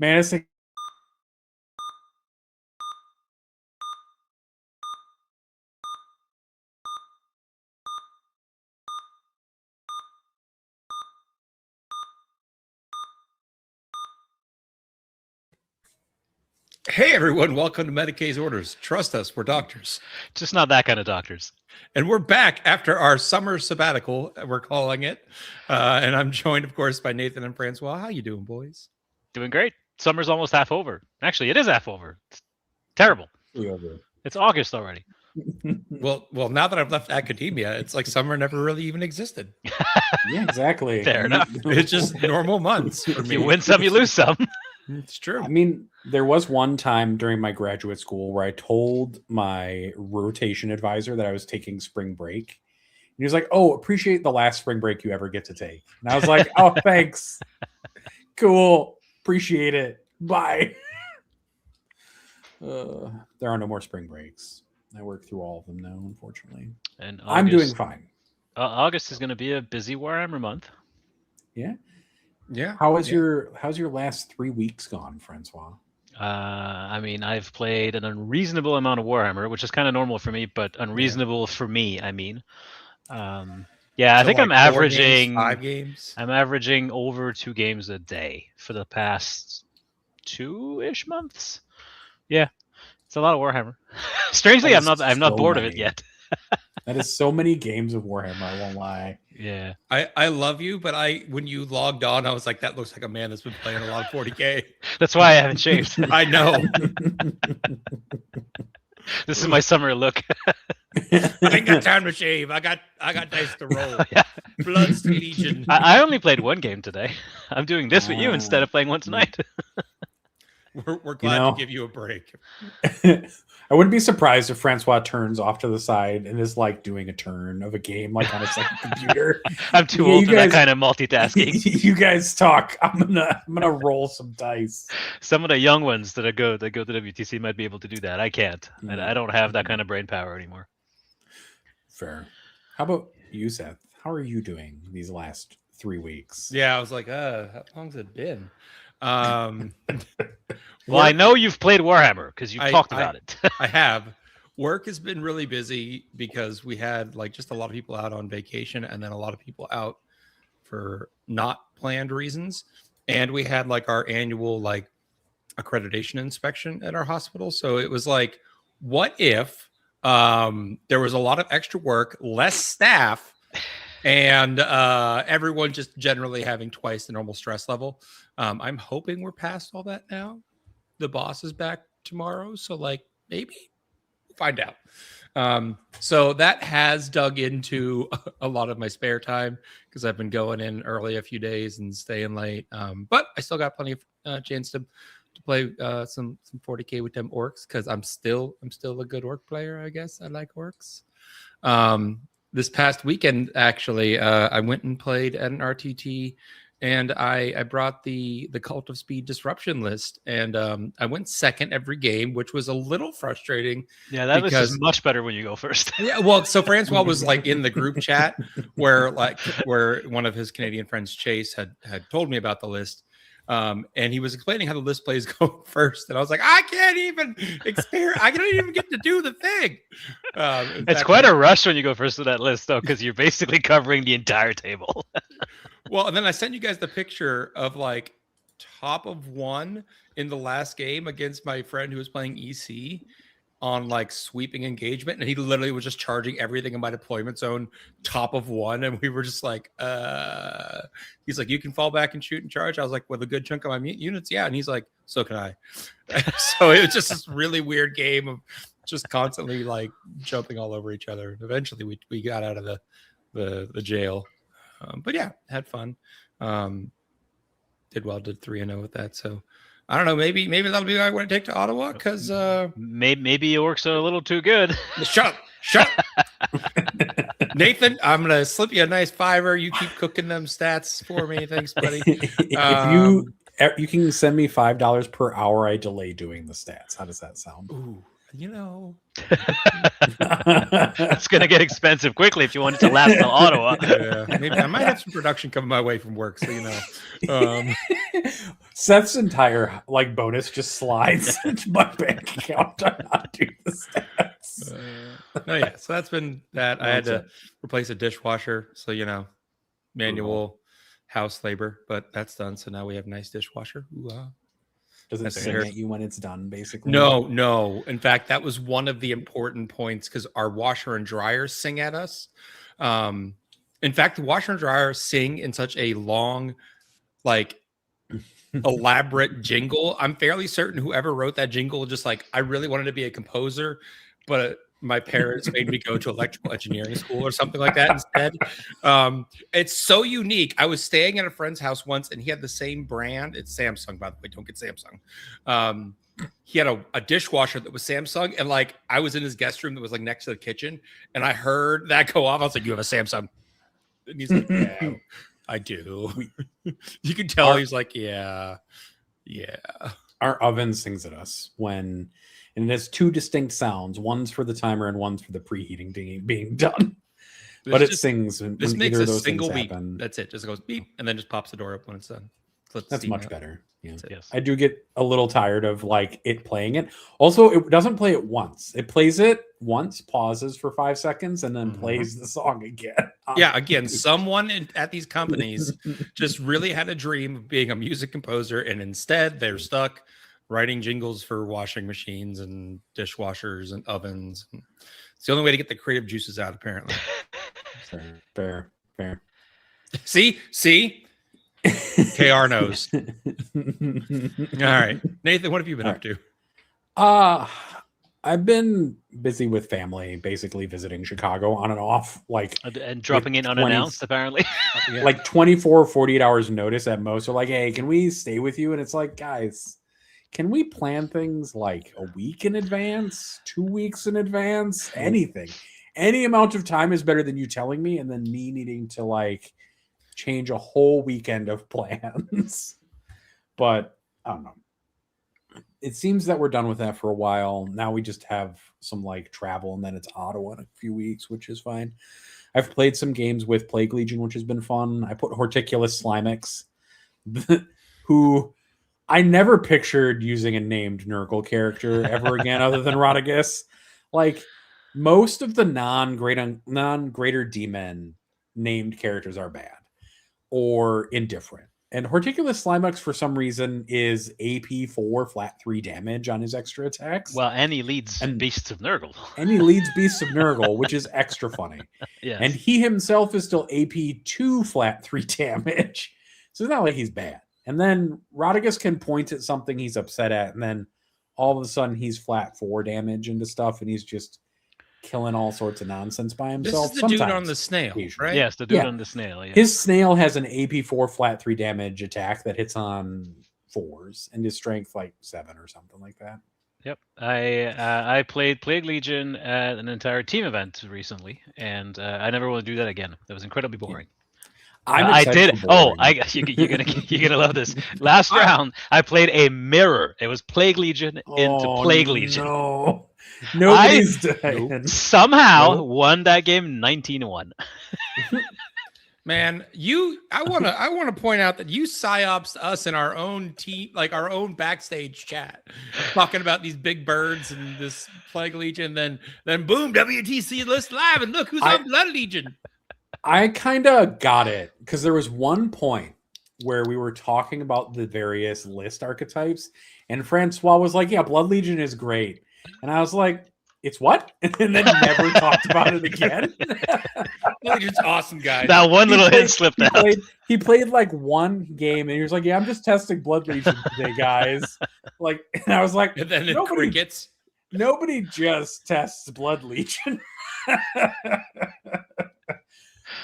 Man, it's like, Hey everyone, welcome to Medicae's Orders. Trust us, we're doctors. Just not that kind of doctors. And we're back after our summer sabbatical, we're calling it. And I'm joined, of course, by Nathan and Francois. How you doing, boys? Doing great. Summer's almost half over. Actually, it is half over. It's terrible. It's August already. Well, now that I've left academia, it's like summer never really even existed. yeah, exactly. Fair enough. It's just normal months for me. You win some, you lose some. It's true. I mean, there was one time during my graduate school where I told my rotation advisor that I was taking spring break. And he was like, "Oh, appreciate the last spring break you ever get to take." And I was like, "Oh, thanks. Cool. Appreciate it. Bye." There are no more spring breaks. I work through all of them now, unfortunately. And I'm doing fine. August is going to be a busy Warhammer month. Yeah. Yeah. How's your last 3 weeks gone, Francois? I mean, I've played an unreasonable amount of Warhammer, which is kind of normal for me, but unreasonable for me, I mean. I think I'm averaging 5 games. I'm averaging over 2 games a day for the past 2-ish months. Yeah. It's a lot of Warhammer. Strangely, I'm not bored of it yet. That is so many games of Warhammer, I won't lie. Yeah. I love you, but when you logged on, I was like, that looks like a man that's been playing a lot of 40K. That's why I haven't shaved. I know. This is my summer look. I ain't got time to shave. I got dice to roll. Yeah. Bloods to Legion. I only played 1 game today. I'm doing this with you instead of playing one tonight. We're glad to give you a break. I wouldn't be surprised if Francois turns off to the side and is like doing a turn of a game, like on his computer. I'm too old for that kind of multitasking. You guys talk. I'm gonna roll some dice. Some of the young ones that go to WTC might be able to do that. I can't. I don't have that kind of brain power anymore. Fair. How about you, Seth? How are you doing these last 3 weeks? Yeah, I was like, how long's it been? Well, I know you've played Warhammer because you've talked about it. I have. Work has been really busy because we had like just a lot of people out on vacation and then a lot of people out for not planned reasons. And we had like our annual like accreditation inspection at our hospital. So it was like, what if there was a lot of extra work, less staff, and everyone just generally having twice the normal stress level. I'm hoping we're past all that now. The boss is back tomorrow, so like maybe we'll find out. So that has dug into a lot of my spare time because I've been going in early a few days and staying late. But I still got plenty of chance to play some 40K with them orcs because I'm still a good orc player. I guess I like orcs. This past weekend, actually, I went and played at an RTT, and I brought the Cult of Speed Disruption list, and I went second every game, which was a little frustrating. Yeah, that was much better when you go first. Yeah, well, so Francois was like in the group chat where one of his Canadian friends, Chase, had told me about the list. And he was explaining how the list plays go first, and I was like, I can't even experience. I don't even get to do the thing. It's quite a rush when you go first to that list, though, because you're basically covering the entire table. Well, and then I sent you guys the picture of like top of 1 in the last game against my friend who was playing EC on like sweeping engagement, and he literally was just charging everything in my deployment zone top of 1, and we were just like he's like, you can fall back and shoot and charge. I was like, with a good chunk of my units, yeah. And he's like, so can I. So it was just this really weird game of just constantly like jumping all over each other. Eventually we got out of the jail, but yeah, had fun. Did 3-0 with that. So I don't know. Maybe that'll be what I want to take to Ottawa because maybe orcs are a little too good. Shut up. Nathan, I'm gonna slip you a nice $5. You keep cooking them stats for me. Thanks, buddy. If you can send me $5 per hour, I delay doing the stats. How does that sound? Ooh, you know. It's gonna get expensive quickly if you want it to last till Ottawa. Yeah, maybe I might have some production coming my way from work, so you know. Seth's entire like bonus just slides into my bank account to not do the stats. Oh yeah, so that's been that. I had to replace a dishwasher, so you know, manual house labor, but that's done. So now we have a nice dishwasher. Ooh-ah. Does it sing at you when it's done, basically? No. In fact, that was one of the important points because our washer and dryer sing at us. In fact, the washer and dryer sing in such a long, like, elaborate jingle. I'm fairly certain whoever wrote that jingle just like, I really wanted to be a composer, but my parents made me go to electrical engineering school or something like that instead. It's so unique. I was staying at a friend's house once and he had the same brand. It's Samsung, by the way. Don't get Samsung. He had a dishwasher that was Samsung, and like I was in his guest room that was like next to the kitchen, and I heard that go off. I was like, "You have a Samsung?" And he's like, "Yeah, I do." You can tell he's like, "Yeah." Our oven sings at us when. And it has two distinct sounds. One's for the timer and one's for the preheating being done. But it sings when this makes either of a those single things beep. happen. That's it. Just goes beep and then just pops the door up when it's done. That's much better. Yeah. Yes. I do get a little tired of like it playing it. Also, it doesn't play it once. It plays it once, pauses for 5 seconds, and then plays the song again. Yeah, again, someone at these companies just really had a dream of being a music composer, and instead they're stuck writing jingles for washing machines and dishwashers and ovens. It's the only way to get the creative juices out, apparently. Fair. See? KR knows. All right. Nathan, what have you been up to? I've been busy with family, basically visiting Chicago on and off, like and dropping in unannounced, apparently. Like 24, 48 hours notice at most. They're like, hey, can we stay with you? And it's like, guys, can we plan things like a week in advance, 2 weeks in advance, anything? Any amount of time is better than you telling me and then me needing to like change a whole weekend of plans. But I don't know. It seems that we're done with that for a while. Now we just have some like travel and then it's Ottawa in a few weeks, which is fine. I've played some games with Plague Legion, which has been fun. I put Horticulus Slimex, who I never pictured using a named Nurgle character ever again other than Rodriguez. Like most of the non-greater demon named characters are bad or indifferent. And Horticulus Slimex, for some reason, is AP 4 flat 3 damage on his extra attacks. Well, and he leads Beasts of Nurgle. Which is extra funny. Yes. And he himself is still AP 2 flat 3 damage. So it's not like he's bad. And then Rodriguez can point at something he's upset at, and then all of a sudden he's flat 4 damage into stuff, and he's just killing all sorts of nonsense by himself. This is the dude on the snail, right? Yes, the dude on the snail. Yeah. His snail has an AP 4 flat 3 damage attack that hits on 4s, and his strength like 7 or something like that. Yep, I played Plague Legion at an entire team event recently, and I never want to do that again. That was incredibly boring. I did. Oh, you're gonna love this. Last round, I played a mirror. It was Plague Legion into Plague Legion. No. Nobody's dying. Somehow won that game 19-1. Man, I want to point out that you psyops us in our own team, like our own backstage chat, talking about these big birds and this Plague Legion. Then boom, WTC list live, and look who's on Blood Legion. I kind of got it because there was one point where we were talking about the various list archetypes, and Francois was like, "Yeah, Blood Legion is great," and I was like, "It's what?" And then never talked about it again. Legion's awesome, guys. That one little hit slipped out. He played like one game, and he was like, "Yeah, I'm just testing Blood Legion today, guys." Like, and I was like, and then crickets. Nobody just tests Blood Legion.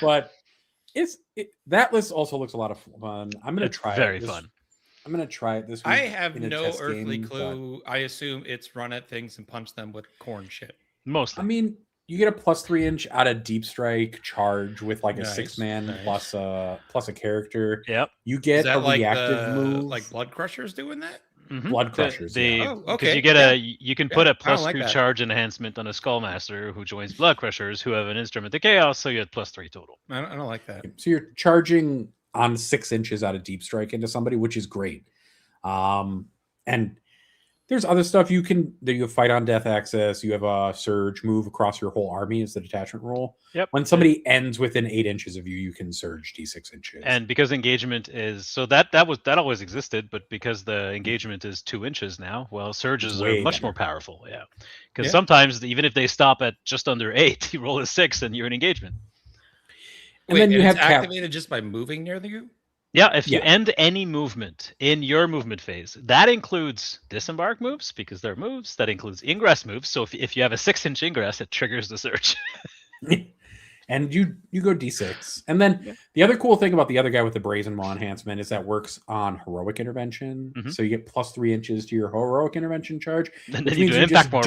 But that list also looks a lot of fun. I'm going to try it. Very fun. I'm going to try it this week. I have no earthly clue. I assume it's run at things and punch them with corn shit. Mostly. I mean, you get a +3" out of Deep Strike charge with like a 6-man plus a character. Yep. You get a like reactive move. Like Blood Crusher's doing that? Blood crushers. Okay. You get you can put a +2 like charge enhancement on a Skullmaster who joins blood crushers who have an instrument of chaos, so you had +3 total. I don't like that. So you're charging on 6 inches out of deep strike into somebody, which is great. And there's other stuff you have fight on death access. You have a surge move across your whole army is the detachment rule. Yep. When somebody ends within 8 inches of you, you can surge d6 inches. And because engagement is that always existed, but because the engagement is 2 inches now, well, surges are much more powerful. Yeah, because sometimes even if they stop at just under 8, you roll a 6 and you're in engagement. And then you have activated just by moving near you. Yeah, if you end any movement in your movement phase, that includes disembark moves because they're moves. That includes ingress moves. So if you have a 6-inch ingress, it triggers the surge. And you go d6. And then the other cool thing about the other guy with the brazen maw enhancement is that works on heroic intervention. So you get +3 inches to your heroic intervention charge. And then you do impact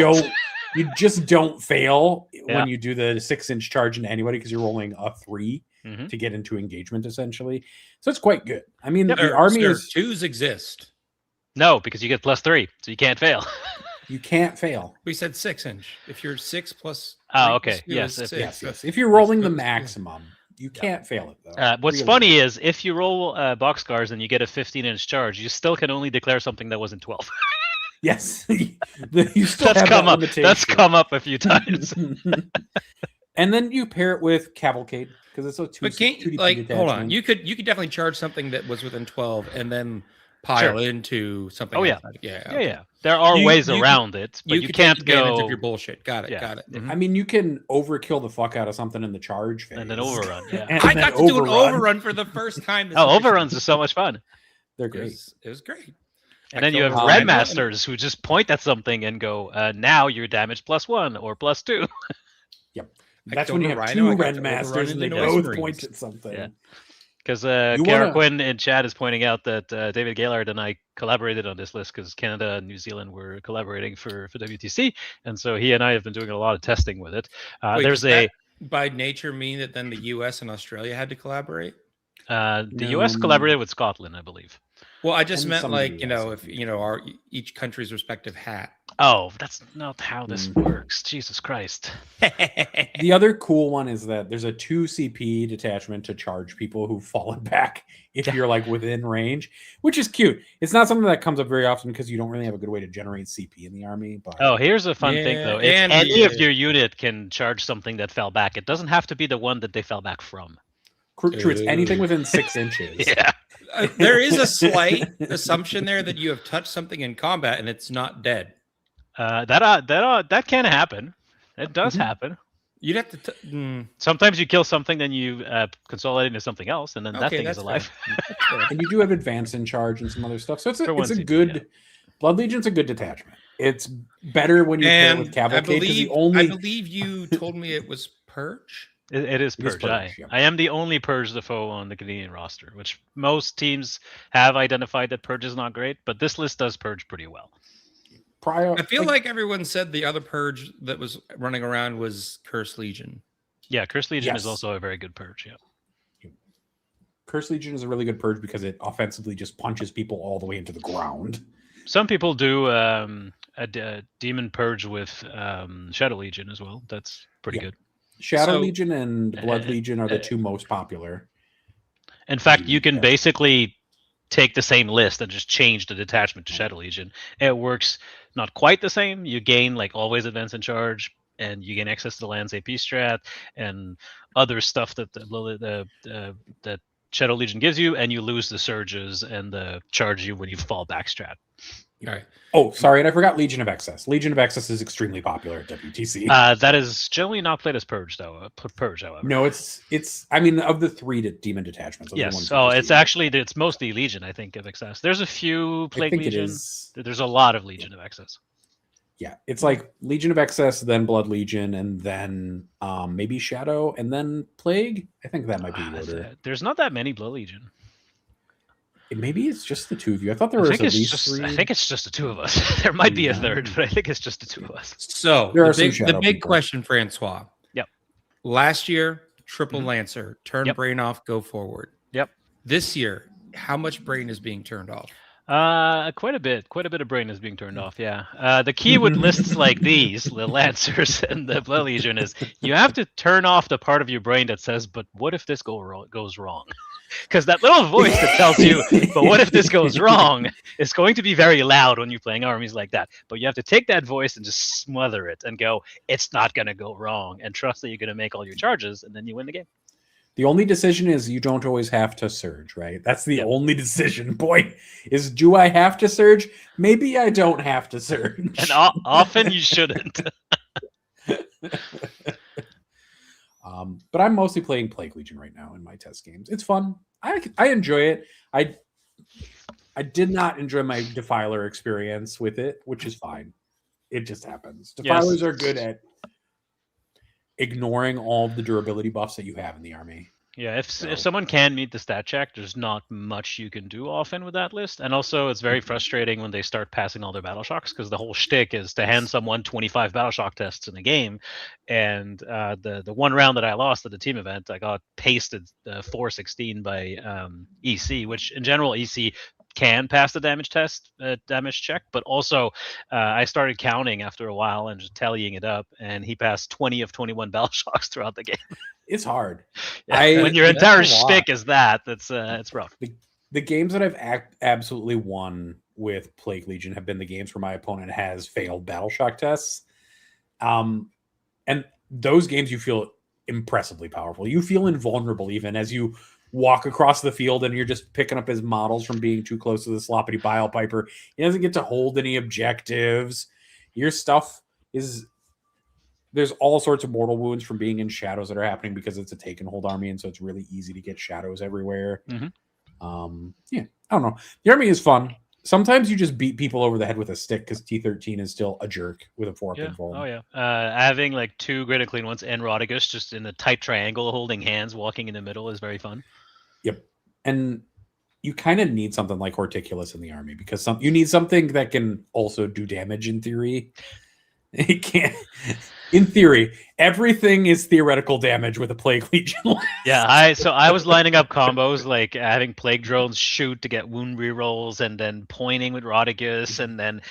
you just don't fail when you do the 6-inch charge into anybody because you're rolling a 3 to get into engagement essentially. So it's quite good. I mean, the army is 2s exist. No, because you get +3, so you can't fail. You can't fail. We said 6-inch. If you're 6 plus. Oh, okay. Yes. Yes. If you're rolling the maximum, you can't fail it though. What's funny is if you roll boxcars and you get a 15-inch charge, you still can only declare something that wasn't 12. Yes, you still have that limitation. That's come up a few times. And then you pair it with cavalcade because it's a 2. But can't hold on? You could definitely charge something that was within 12 and then pile into something. Oh yeah, outside. Yeah. There are ways around it, but you can't take advantage go of your bullshit. Got it. I mean, you can overkill the fuck out of something in the charge phase and then overrun. Yeah, I got to do an overrun for the first time. Overruns are so much fun. They're great. It was great. And then you have Red Masters who just point at something and go, now you're damage +1 or +2. Yep. That's when you have 2 Red Masters and they both point at something. Yeah. Because Quinn in chat is pointing out that David Gaillard and I collaborated on this list because Canada and New Zealand were collaborating for WTC. And so he and I have been doing a lot of testing with it. There's by nature mean that then the US and Australia had to collaborate? The US collaborated with Scotland, I believe. Well, I just meant if each country's respective hat. Oh, that's not how this works. Jesus Christ. The other cool one is that there's a 2 CP detachment to charge people who've fallen back if you're like within range, which is cute. It's not something that comes up very often because you don't really have a good way to generate CP in the army. But here's a fun thing though. If any of your unit can charge something that fell back, it doesn't have to be the one that they fell back from. True, it's anything within 6 inches. Yeah. There is a slight assumption there that you have touched something in combat and it's not dead. That can happen. It does happen. You'd have to. Sometimes you kill something, then you consolidate into something else, and then that thing is alive. And you do have advance in charge and some other stuff. So it's a good. Blood Legion's a good detachment. It's better when you pair it with cavalcade. I believe you told me it was Purge. It is Purge. I am the only Purge default on the Canadian roster, which most teams have identified that Purge is not great, but this list does Purge pretty well. I feel like everyone said the other Purge that was running around was Cursed Legion. Yeah, Cursed Legion is also a very good Purge. Yeah, Cursed Legion is a really good Purge because it offensively just punches people all the way into the ground. Some people do a Demon Purge with Shadow Legion as well. That's pretty good. Shadow Legion and Blood Legion are the 2 most popular. In fact, you can basically take the same list and just change the detachment to Shadow Legion. It works not quite the same. You gain always advance in charge, and you gain access to the lands AP strat and other stuff that that Shadow Legion gives you, and you lose the surges and the charge you when you fall back strat. All right. Oh, sorry, and I forgot Legion of Excess. Legion of Excess is extremely popular at WTC. That is generally not played as Purge, though. Purge, however. No, it's. I mean, of the 3 demon detachments. Yes. It's mostly Legion, I think, of Excess. There's a few Plague Legion. There's a lot of Legion of Excess. Yeah, it's like Legion of Excess, then Blood Legion, and then maybe Shadow, and then Plague. I think that might be the order. There's not that many Blood Legion. Maybe it's just the 2 of you. I thought there was at least 3. I think it's just the 2 of us. There might be a third, but I think it's just the 2 of us. So the big question, Francois. Yep. Last year, triple Lancer, turn brain off, go forward. Yep. This year, how much brain is being turned off? Quite a bit of brain is being turned off. Yeah. The key with lists like these, the Lancers and the Blood Legion, is you have to turn off the part of your brain that says, "But what if this goes wrong?" Because that little voice that tells you, "But what if this goes wrong?" is going to be very loud when you're playing armies like that. But you have to take that voice and just smother it and go, "It's not going to go wrong," and trust that you're going to make all your charges, and then you win the game. The only decision is you don't always have to surge, right? That's the only decision point is, do I have to surge? Maybe I don't have to surge. And often you shouldn't. But I'm mostly playing Plague Legion right now in my test games. It's fun. I enjoy it. I did not enjoy my Defiler experience with it, which is fine. It just happens. Defilers are good at ignoring all the durability buffs that you have in the army. Yeah, if someone can meet the stat check, there's not much you can do often with that list. And also, it's very frustrating when they start passing all their battle shocks, because the whole shtick is to hand someone 25 battle shock tests in a game. And the one round that I lost at the team event, I got pasted 416 by EC, which in general EC can pass the damage check, but also I started counting after a while and just tallying it up, and he passed 20 of 21 battle shocks throughout the game. It's hard. When your entire shtick is it's rough. The games that I've absolutely won with Plague Legion have been the games where my opponent has failed battle shock tests, and those games you feel impressively powerful. You feel invulnerable even as you walk across the field and you're just picking up his models from being too close to the sloppity bile piper. He doesn't get to hold any objectives. Your stuff is, there's all sorts of mortal wounds from being in shadows that are happening because it's a take and hold army, and so it's really easy to get shadows everywhere. Yeah, I don't know. The army is fun. Sometimes you just beat people over the head with a stick because T13 is still a jerk with a 4-pin fold. Oh yeah. Having like 2 Greater Clean Ones and Rodigus just in a tight triangle holding hands walking in the middle is very fun. Yep. And you kind of need something like Horticulus in the army because you need something that can also do damage in theory. It can't. In theory, everything is theoretical damage with a Plague Legion. Yeah, I was lining up combos like having Plague Drones shoot to get wound rerolls, and then pointing with Rodigus, and then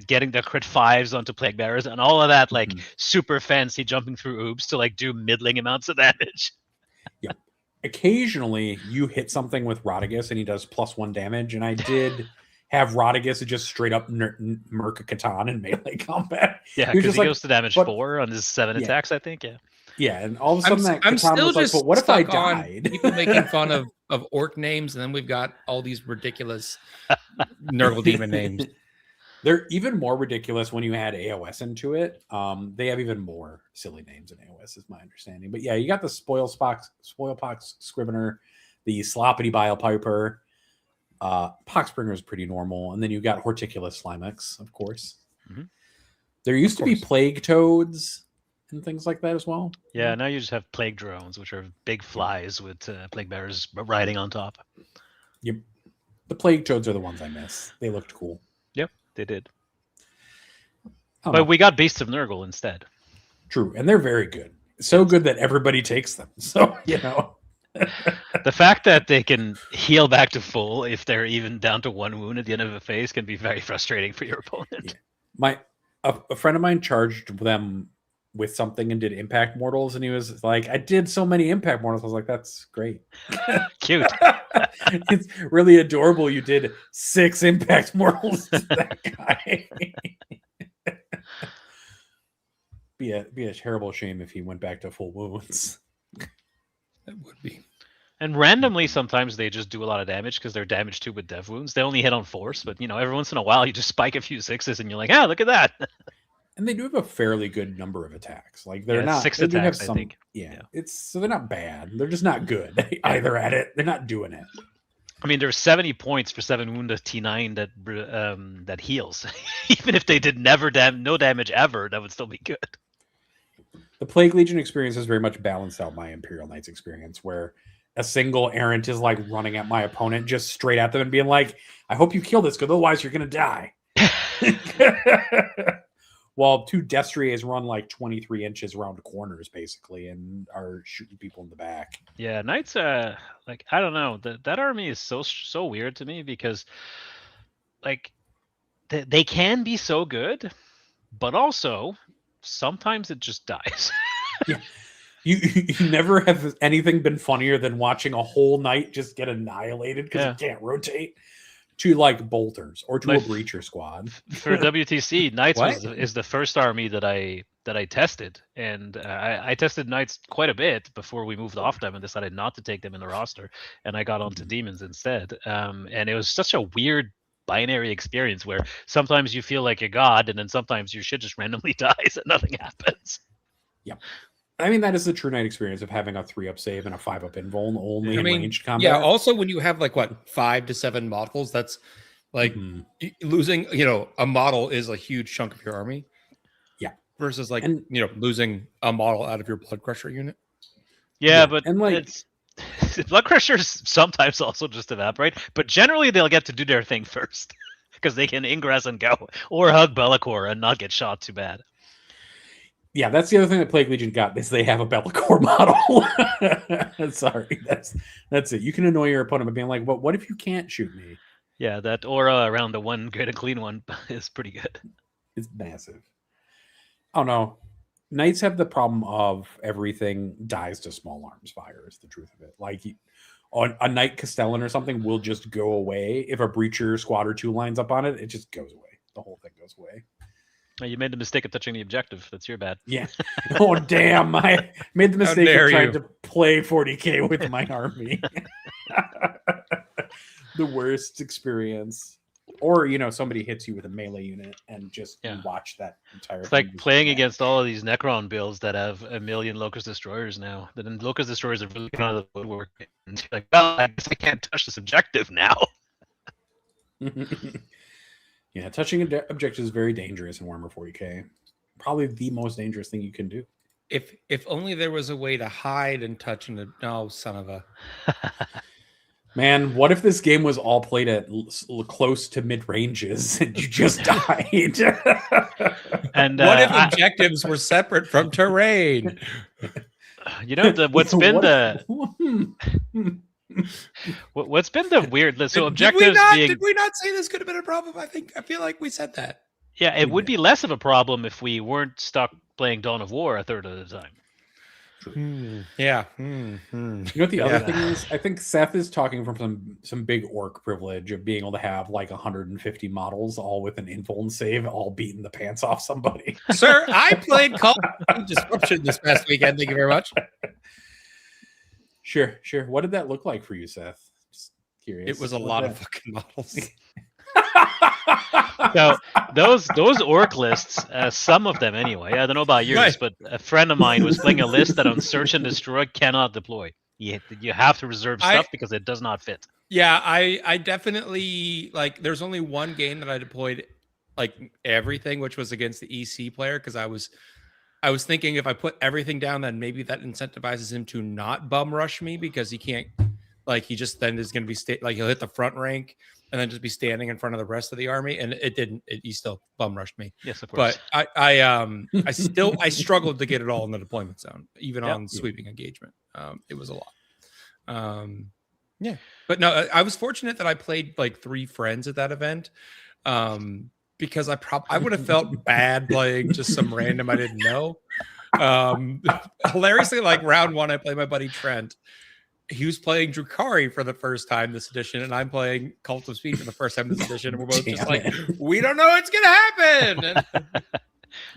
getting the crit 5s onto Plague Bearers, and all of that like super fancy jumping through oops to like do middling amounts of damage. Yeah. Occasionally, you hit something with Rodigus and he does +1 damage, and I did have Rodigus just straight up murk a Catan in melee combat. Yeah, because he goes to damage 4 on his 7 attacks, I think. Yeah, and all of a sudden I'm still was just like, but what if I died? People making fun of orc names, and then we've got all these ridiculous Nurgle demon names. They're even more ridiculous when you add AOS into it. They have even more silly names in AOS, is my understanding. But yeah, you got the Spoilpox Scrivener, the Sloppity Bile Piper. Poxbringer is pretty normal, and then you got Horticulus Slimex, of course. There used to be Plague Toads and things like that as well. Yeah, now you just have Plague Drones, which are big flies with Plague Bearers riding on top. Yep, the Plague Toads are the ones I miss. They looked cool. Yep, they did. But we got Beasts of Nurgle instead. True, and they're very good. So good that everybody takes them. So the fact that they can heal back to full if they're even down to 1 wound at the end of a phase can be very frustrating for your opponent. A friend of mine charged them with something and did impact mortals, and he was like, I did so many impact mortals. I was like, that's great. Cute. It's really adorable. You did 6 impact mortals to that guy. Be a terrible shame if he went back to full wounds. That would be. And randomly, sometimes they just do a lot of damage because they're damaged too with dev wounds. They only hit on force, but every once in a while you just spike a few 6s and you're like, look at that. And they do have a fairly good number of attacks. Like they're not 6 attacks, I think. Yeah, so they're not bad. They're just not good either at it. They're not doing it. I mean, there's 70 points for 7 wound of T9 that heals. Even if they did no damage ever, that would still be good. The Plague Legion experience has very much balanced out my Imperial Knights experience, where a single errant is like running at my opponent just straight at them and being like, I hope you kill this, because otherwise you're going to die. While 2 Destriers run like 23 inches around corners, basically, and are shooting people in the back. Yeah, Knights, I don't know. That army is so weird to me, because like they can be so good, but also sometimes it just dies. Yeah. You never have anything been funnier than watching a whole knight just get annihilated because it can't rotate to like bolters or to a breacher squad. For WTC, Knights is the first army that I tested, and I tested Knights quite a bit before we moved off them and decided not to take them in the roster, and I got onto Demons instead. And it was such a weird binary experience where sometimes you feel like a god, and then sometimes your shit just randomly dies and nothing happens. Yep. I mean, that is the true knight experience of having a 3-up save and a 5-up invuln only in ranged combat. Yeah, also when you have like 5 to 7 models, that's like losing, a model is a huge chunk of your army. Yeah. Versus like, losing a model out of your blood crusher unit. Yeah, but it's blood crushers sometimes also just evaporate, but generally they'll get to do their thing first because they can ingress and go or hug Bellicor and not get shot too bad. Yeah, that's the other thing that Plague Legion got is they have a Bellicor model. Sorry, that's it. You can annoy your opponent by being like, "What if you can't shoot me?" Yeah, that aura around the one good and clean one is pretty good. It's massive. Oh no, Knights have the problem of everything dies to small arms fire. Is the truth of it. Like on a Knight Castellan or something will just go away if a Breacher squad or 2 lines up on it. It just goes away. The whole thing goes away. You made the mistake of touching the objective. That's your bad. Yeah. Oh, damn. I made the mistake of trying to play 40k with my army. The worst experience. Or, somebody hits you with a melee unit and just watch that entire It's like playing against all of these Necron builds that have a million Locust Destroyers now. Then Locust Destroyers are really kind of the woodwork. And you're like, well, I guess I can't touch this objective now. Yeah, touching objectives is very dangerous in Warhammer 40k. Probably the most dangerous thing you can do. If only there was a way to hide and touch no, son of a... Man, what if this game was all played at close to mid ranges and you just died? And what if objectives were separate from terrain? What's been the weird? So objectives did we not say this could have been a problem? I feel like we said that. Yeah, it would be less of a problem if we weren't stuck playing Dawn of War a third of the time. Yeah. You know what the other thing is? I think Seth is talking from some big orc privilege of being able to have like 150 models all with an invuln save, all beating the pants off somebody. Sir, I played Call of Disruption this past weekend. Thank you very much. Sure. What did that look like for you, Seth? Just curious. It was a lot of fucking models. So those orc lists, some of them anyway. I don't know about yours, but a friend of mine was playing a list that on Search and Destroy cannot deploy. You have to reserve stuff because it does not fit. Yeah, I definitely there's only one game that I deployed everything, which was against the EC player because I was thinking if I put everything down, then maybe that incentivizes him to not bum rush me because he can't. He just then is going to be he'll hit the front rank and then just be standing in front of the rest of the army, and it didn't. He still bum rushed me. Yes, of course. But I struggled to get it all in the deployment zone, even on sweeping engagement. It was a lot. Yeah, but no, I was fortunate that I played 3 friends at that event. Because I would have felt bad playing just some random I didn't know. Hilariously, round 1, I played my buddy Trent. He was playing Drukhari for the first time this edition, and I'm playing Cult of Speed for the first time this edition. And we're both just we don't know what's going to happen. And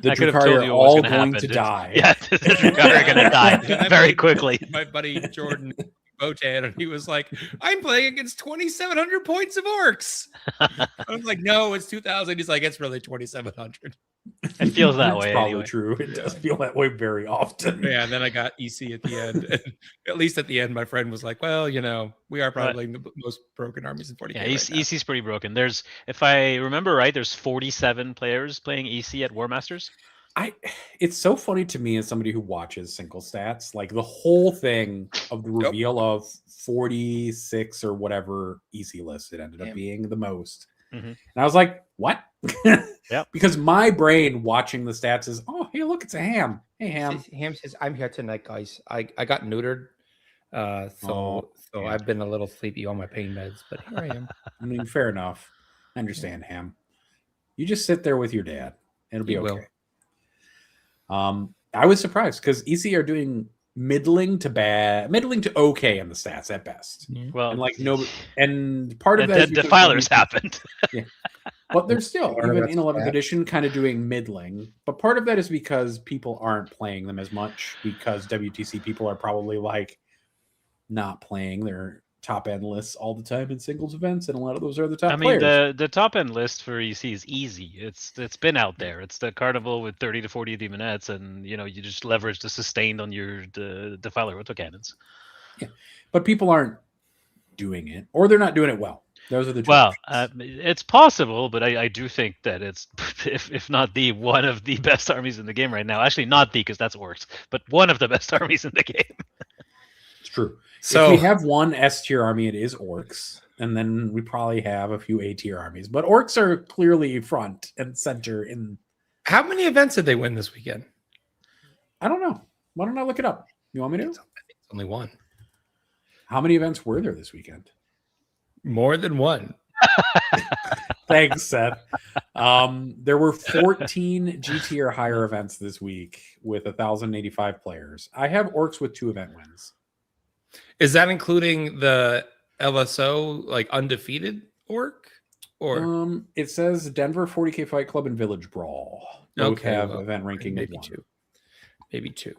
the Drukhari are all going to die. Yeah, the Drukhari are going to die very quickly. My buddy Jordan Botan, and he was like, I'm playing against 2,700 points of orcs. I was like, no, it's 2,000. He's like, it's really 2,700. It feels that way. Probably anyway. True. It does feel that way very often. Yeah, and then I got EC at the end. And at least at the end, my friend was like, well, we are probably the most broken armies in 40K. Yeah, EC's pretty broken. There's, if I remember right, there's 47 players playing EC at War Masters. It's so funny to me as somebody who watches single stats, the whole thing of the reveal of 46 or whatever EC list it ended up being the most. Mm-hmm. And I was like, what? Yeah. Because my brain watching the stats is, oh, hey, look, it's a Ham. Hey, Ham. Ham says, I'm here tonight, guys. I got neutered. So I've been a little sleepy on my pain meds, but here I am. I mean, fair enough. I understand, Ham. You just sit there with your dad. It'll be okay. I was surprised because EC are doing middling to okay in the stats at best. Well, and like no, and part of that the defilers happened. Yeah, but they're still even in 11th edition kind of doing middling. But part of that is because people aren't playing them as much because WTC people are probably like not playing their top end lists all the time in singles events, and a lot of those are the top players. The top end list for EC is easy. It's been out there. It's the carnival with 30 to 40 demonettes, and you just leverage the sustained on the defiler autocannons. Yeah, but people aren't doing it, or they're not doing it well. Those are the two it's possible, but I do think that it's if not the one of the best armies in the game right now. Actually, not the, because that's worse, but one of the best armies in the game. It's true. So if we have one S tier army, it is orcs, and then we probably have a few A tier armies. But orcs are clearly front and center in. How many events did they win this weekend? I don't know. Why don't I look it up? You want me to? I think it's only one. How many events were there this weekend? More than one. Thanks, Seth. There were 14 GT or higher events this week with 1,085 players. I have orcs with 2 event wins. Is that including the LSO like undefeated orc? Or it says Denver 40K Fight Club and Village Brawl. Both have event ranking maybe of 1. Maybe 2.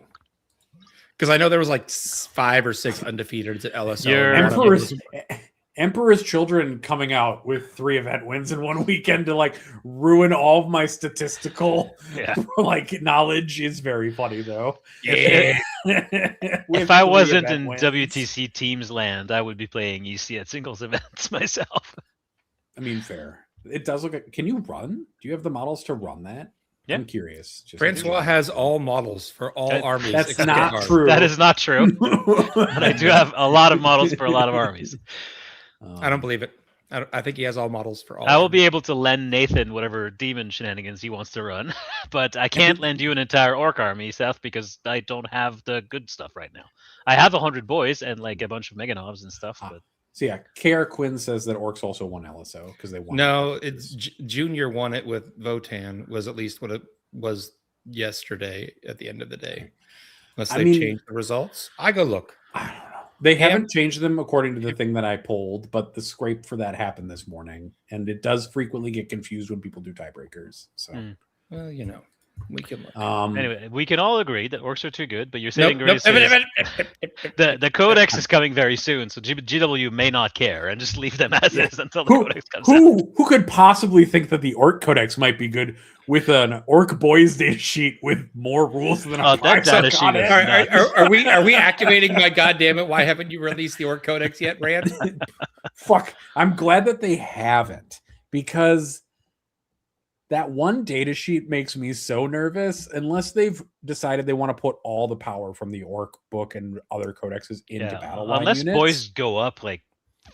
Because I know there was like 5 or 6 undefeated at LSO. Emperor's Children coming out with 3 event wins in one weekend to like ruin all of my statistical like knowledge is very funny though. Yeah. If I wasn't in WTC Teams land, I would be playing EC at singles events myself. I mean, fair. It does look like. Can you run? Do you have the models to run that? Yeah. I'm curious. Francois has all models for all armies. That's not true. That is not true. But I do have a lot of models for a lot of armies. I don't believe it. I think he has all models for all. I will be able to lend Nathan whatever demon shenanigans he wants to run, but I can't lend you an entire orc army, Seth, because I don't have the good stuff right now. I have 100 boys and like a bunch of Meganovs and stuff. But so yeah, KR Quinn says that orcs also won LSO because they won. No, it's Junior won it with Votan. Was at least what it was yesterday at the end of the day. Unless they changed the results, I go look. I don't know. They haven't changed them according to the thing that I pulled, but the scrape for that happened this morning, and it does frequently get confused when people do tiebreakers. So, well, we can look. Anyway, we can all agree that orcs are too good, but you're saying the codex is coming very soon, so GW may not care and just leave them as is until the codex comes out. Who could possibly think that the orc codex might be good with an orc boys data sheet with more rules than a that data sheet is are we activating my goddamn it? Why haven't you released the orc codex yet, Rand? Fuck. I'm glad that they haven't, because that one data sheet makes me so nervous unless they've decided they want to put all the power from the orc book and other codexes into battle line unless units. Boys go up like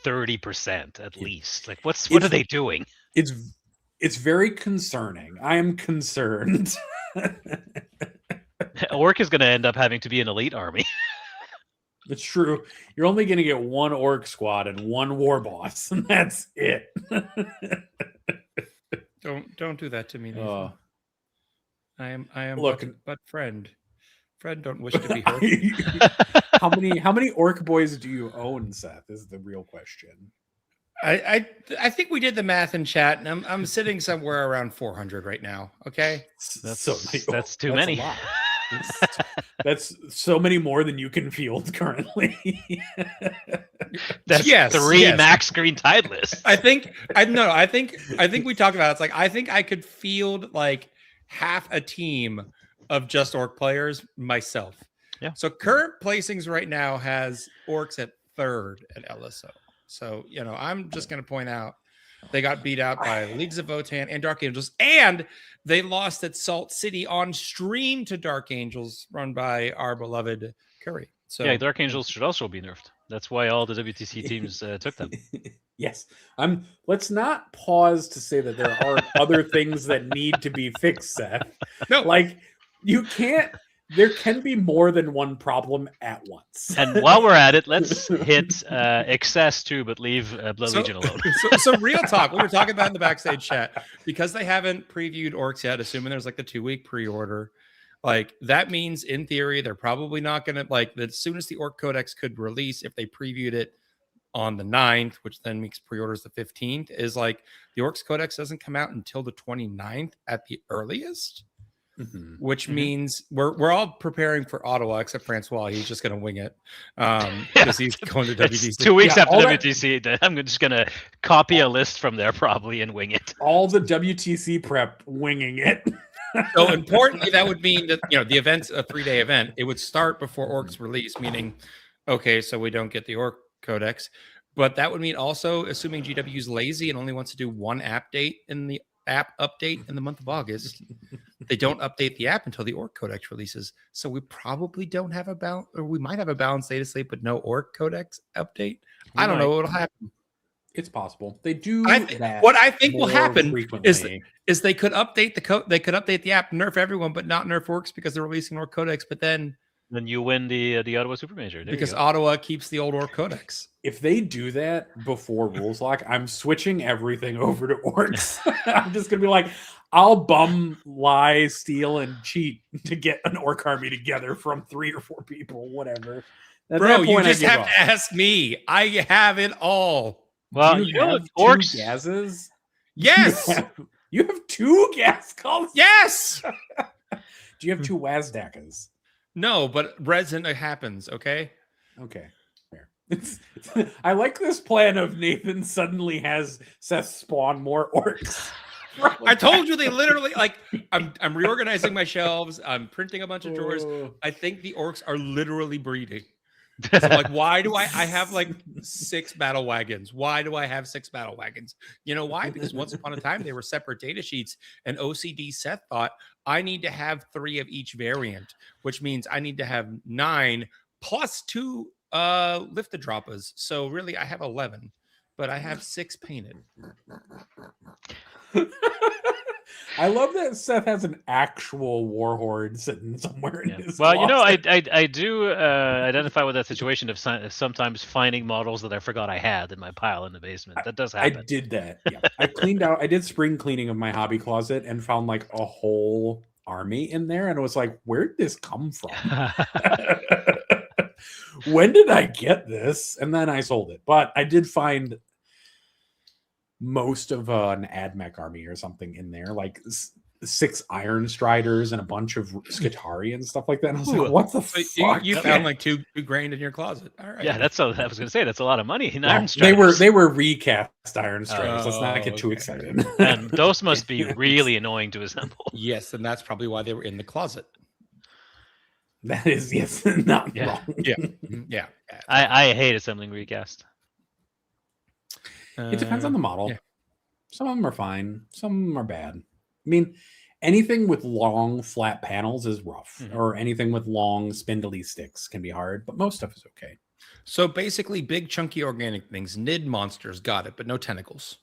30% at least. Like what are they doing? It's very concerning. I am concerned. Orc is going to end up having to be an elite army. It's true. You're only going to get one orc squad and one war boss, and that's it. Don't do that to me, Nathan. I am look, but friend. Friend don't wish to be hurt. How many orc boys do you own, Seth? Is the real question. I think we did the math in chat, and I'm sitting somewhere around 400 right now. Okay, that's too many. That's so many more than you can field currently. That's three max screen tide lists. I think we talked about it. It's like I think I could field like half a team of just orc players myself. Yeah. So current placings right now has orcs at 3rd at LSO. So, I'm just going to point out they got beat out by Leagues of Votan and Dark Angels, and they lost at Salt City on stream to Dark Angels, run by our beloved Curry. So yeah, Dark Angels should also be nerfed. That's why all the WTC teams took them. Yes. Let's not pause to say that there are other things that need to be fixed, Seth. No. Like, you can't there can be more than one problem at once. And while we're at it, let's hit excess too, but leave Blood Legion alone. So real talk, we were talking about in the backstage chat, because they haven't previewed Orcs yet, assuming there's like the 2-week pre-order. Like that means in theory, they're probably not going to like as soon as the Orc Codex could release, if they previewed it on the 9th, which then makes pre-orders the 15th, is like the Orcs Codex doesn't come out until the 29th at the earliest. Which means we're all preparing for Ottawa, except Francois. He's just going to wing it because he's going to WTC. It's 2 weeks after WTC. I'm just going to copy a list from there probably and wing it. All the WTC prep, winging it. So importantly, that would mean that the event's a 3-day event. It would start before Orcs release, meaning okay, so we don't get the Orc Codex, but that would mean also assuming GW's lazy and only wants to do one app update in the month of August. They don't update the app until the Orc Codex releases. So we probably don't have we might have a balanced data slate, but no Orc Codex update. I don't know what'll happen. It's possible. They do what I think will happen is they could update the app, nerf everyone, but not nerf Orcs because they're releasing Orc Codex, but then you win the Ottawa Super Major. Because Ottawa keeps the old Orc Codex. If they do that before rules lock, I'm switching everything over to Orcs. I'm just gonna be like, I'll bum, lie, steal, and cheat to get an Orc army together from 3 or 4 people, whatever. Bro, you just have to ask me. I have it all. Well, you have Orcs. 2 gases? Yes. You have 2 gas calls? Yes. Do you have 2 Wazdakas? No, but resin happens, okay? Okay. Fair. I like this plan of Nathan suddenly has Seth spawn more Orcs. I told you they literally I'm reorganizing my shelves. I'm printing a bunch of drawers. I think the Orcs are literally breeding. So like, why do I have like 6 battle wagons? Why do I have 6 battle wagons? You know why? Because once upon a time they were separate data sheets, and OCD Seth thought I need to have 3 of each variant, which means I need to have 9 plus 2 lifted droppas. So really I have 11, but I have 6 painted. I love that Seth has an actual warhorde sitting somewhere in his Well, closet. I do identify with that situation of sometimes finding models that I forgot I had in my pile in the basement. That does happen. I did that. Yeah. I did spring cleaning of my hobby closet and found like a whole army in there, and it was like, where'd this come from? When did I get this? And then I sold it. But I did find most of an AdMech army or something in there, like 6 Iron Striders and a bunch of Skitari and stuff like that. And I was like, what the fuck? You found like 2 grand in your closet. All right. Yeah, I was going to say, that's a lot of money in Iron Striders. They were recast Iron Striders. Let's not get too excited. And those must be really annoying to assemble. Yes, and that's probably why they were in the closet. That is, yes, not wrong. Yeah. I hate assembling recast. It depends on the model. Yeah. Some of them are fine. Some of them are bad. I mean, anything with long, flat panels is rough, or anything with long, spindly sticks can be hard, but most stuff is okay. So basically, big, chunky organic things. Nid monsters, got it, but no tentacles.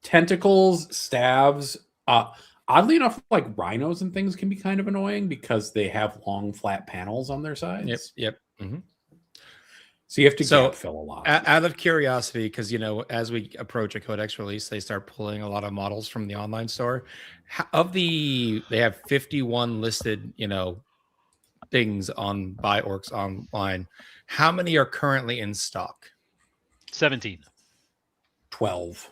Tentacles, stabs. Oddly enough, like rhinos and things can be kind of annoying because they have long, flat panels on their sides. Yep. Mm-hmm. So you have to gap fill a lot. Out of curiosity, because as we approach a Codex release, they start pulling a lot of models from the online store. They have 51 listed, things on Buy Orcs online. How many are currently in stock? 17. 12.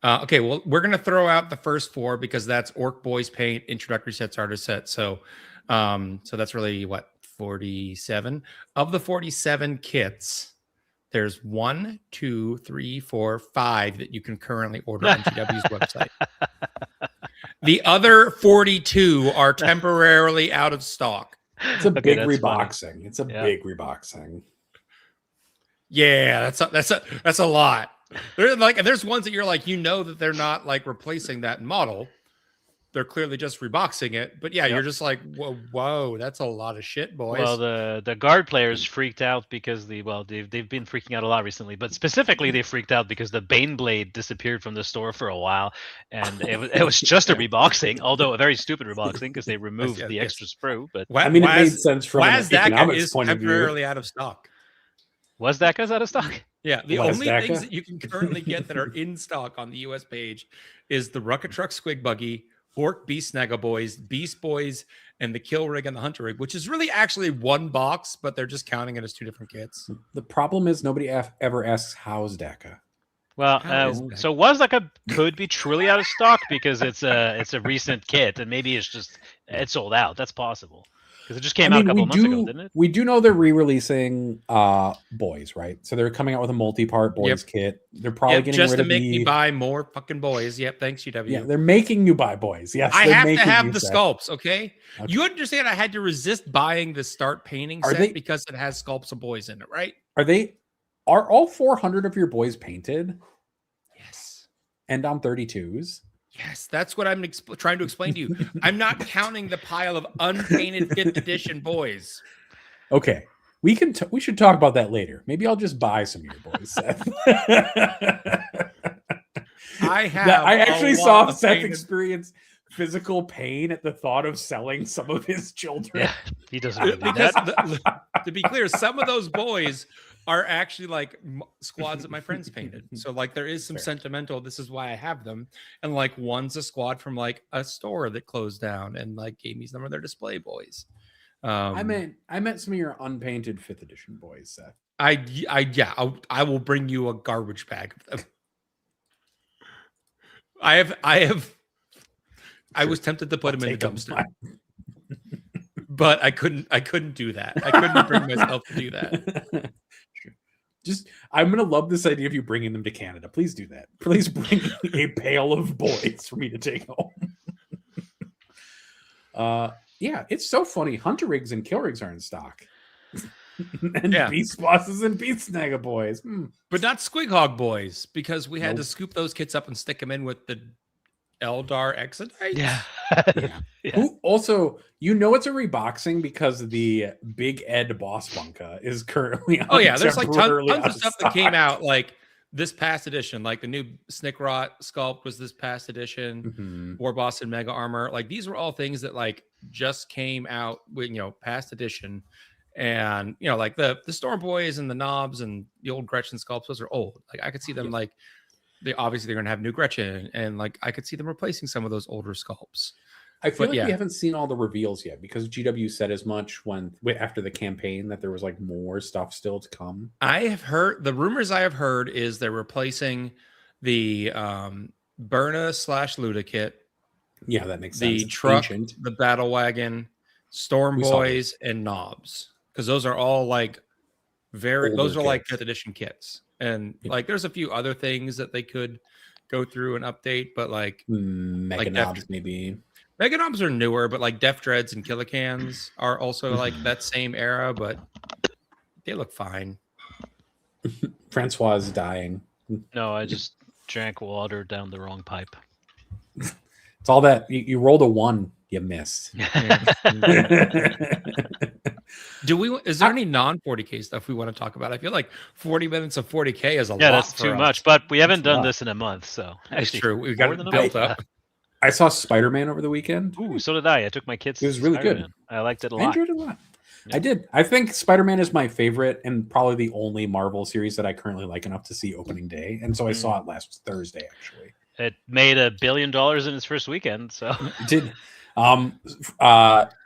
Okay, well, we're gonna throw out the first 4 because that's Orc Boys Paint, introductory set, starter set. So that's really what, 47 of the 47 kits. There's 1, 2, 3, 4, 5 that you can currently order on GW's website. The other 42 are temporarily out of stock. It's a big reboxing. Funny. It's a big reboxing. Yeah, that's a lot. There's ones that you're like, that they're not like replacing that model, they're clearly just reboxing it. But yeah, you're just like, whoa, that's a lot of shit, boys. Well, the guard players freaked out because they've been freaking out a lot recently, but specifically they freaked out because the Baneblade disappeared from the store for a while, and it was just a reboxing, although a very stupid reboxing because they removed the extra sprue. But I mean, it made sense from an economics point of view. Temporarily out of stock. WASDACA's out of stock? Yeah, the only things that you can currently get that are in stock on the US page is the Rocket Truck Squig Buggy, Orc Beast Snaggle Boys, Beast Boys, and the Kill Rig and the Hunter Rig, which is really actually one box, but they're just counting it as 2 different kits. The problem is nobody ever asks how's DACA. Well, so WASDACA could be truly out of stock because it's a recent kit, and maybe it's sold out. That's possible. Because it just came out a couple months ago, didn't it? We do know they're re-releasing Boys, right? So they're coming out with a multi-part Boys kit. They're probably getting just rid to of make me buy more fucking Boys. Yep, thanks, UW. Yeah, they're making you buy Boys. Yes, I have to have the sculpts, okay? You understand I had to resist buying the Start painting set because it has sculpts of Boys in it, right? Are all 400 of your Boys painted? Yes. And on 32s? Yes, that's what I'm trying to explain to you. I'm not counting the pile of unpainted 5th edition Boys. Okay, we should talk about that later. Maybe I'll just buy some of your Boys, Seth. I actually saw Seth experience physical pain at the thought of selling some of his children. Yeah, he doesn't really do that. To be clear, some of those Boys are actually like squads that my friends painted. So like there is some sentimental, this is why I have them. And like one's a squad from like a store that closed down and like gave me some of their display Boys. I meant some of your unpainted 5th edition Boys, Seth. I will bring you a garbage bag of them. I was tempted to put them in the dumpster. But I couldn't do that. I couldn't bring myself to do that. I'm gonna love this idea of you bringing them to Canada. Please do that. Please bring a pail of Boys for me to take home. Yeah, it's so funny. Hunter rigs and kill rigs are in stock, and beast bosses and beast snagga boys, but not Squig Hog Boys because we had to scoop those kits up and stick them in with the Eldar Exodites. Yeah. Who also, it's a reboxing because the Big Ed Boss Bunka is currently on. Oh yeah, there's like tons of stuff that came out like this past edition. Like the new Snickrot sculpt was this past edition. War Boss and Mega Armor. Like these were all things that like just came out with past edition. And like the Storm Boys and the Knobs and the old Gretchen sculpts, those are old. Like I could see them like they're going to have new Gretchen, and like I could see them replacing some of those older sculpts. I feel like we haven't seen all the reveals yet because GW said as much after the campaign that there was like more stuff still to come. I have heard the rumors I have heard is they're replacing the Burna / Luda kit. Yeah, that makes sense. The truck, the battle wagon, Storm Boys, and Knobs, because those are all like those are like 5th edition kits. And like there's a few other things that they could go through and update, but like Mega Knobs maybe. Mega Knobs are newer, but like Def Dreads and Killicans are also like that same era, but they look fine. Francois is dying. No, I just drank water down the wrong pipe. It's all that you rolled a 1, you missed. Is there any non-40K stuff we want to talk about? I feel like 40 minutes of 40K is a lot. Yeah, that's too much, but we haven't done this in a month, so that's true. We've got it built up. I saw Spider-Man over the weekend. Ooh, so did I. I took my kids. It was really good. I liked it a lot. I enjoyed it a lot. Yeah. I did. I think Spider-Man is my favorite and probably the only Marvel series that I currently like enough to see opening day. And so I saw it last Thursday, actually. It made $1 billion in its first weekend. So it did. Tom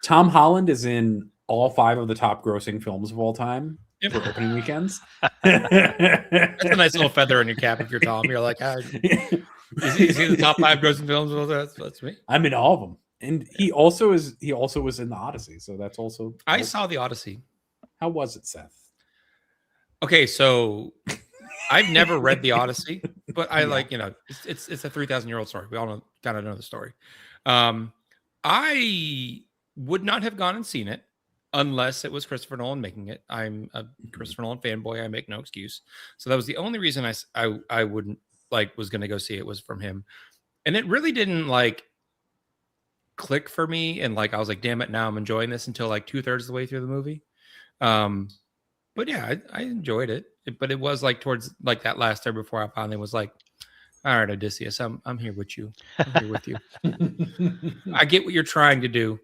Holland is in all 5 of the top grossing films of all time for opening weekends. That's a nice little feather in your cap if you're Tom. You're like, is he the top 5 grossing films? That's me. I'm in all of them. And he also was in the Odyssey, so that's also. I saw the Odyssey. How was it, Seth? Okay, so I've never read the Odyssey, but I it's a 3,000-year-old story. We all kind of know the story. I would not have gone and seen it unless it was Christopher Nolan making it. I'm a Christopher Nolan fanboy. I make no excuse. So that was the only reason I wouldn't was going to go see it was from him. And it really didn't click for me, and like I was like, damn it, now I'm enjoying this until like 2/3 of the way through the movie. But yeah, I enjoyed it. But it was like towards like that last third before I finally was like, all right, Odysseus, I'm here with you. I'm here with you. I get what you're trying to do.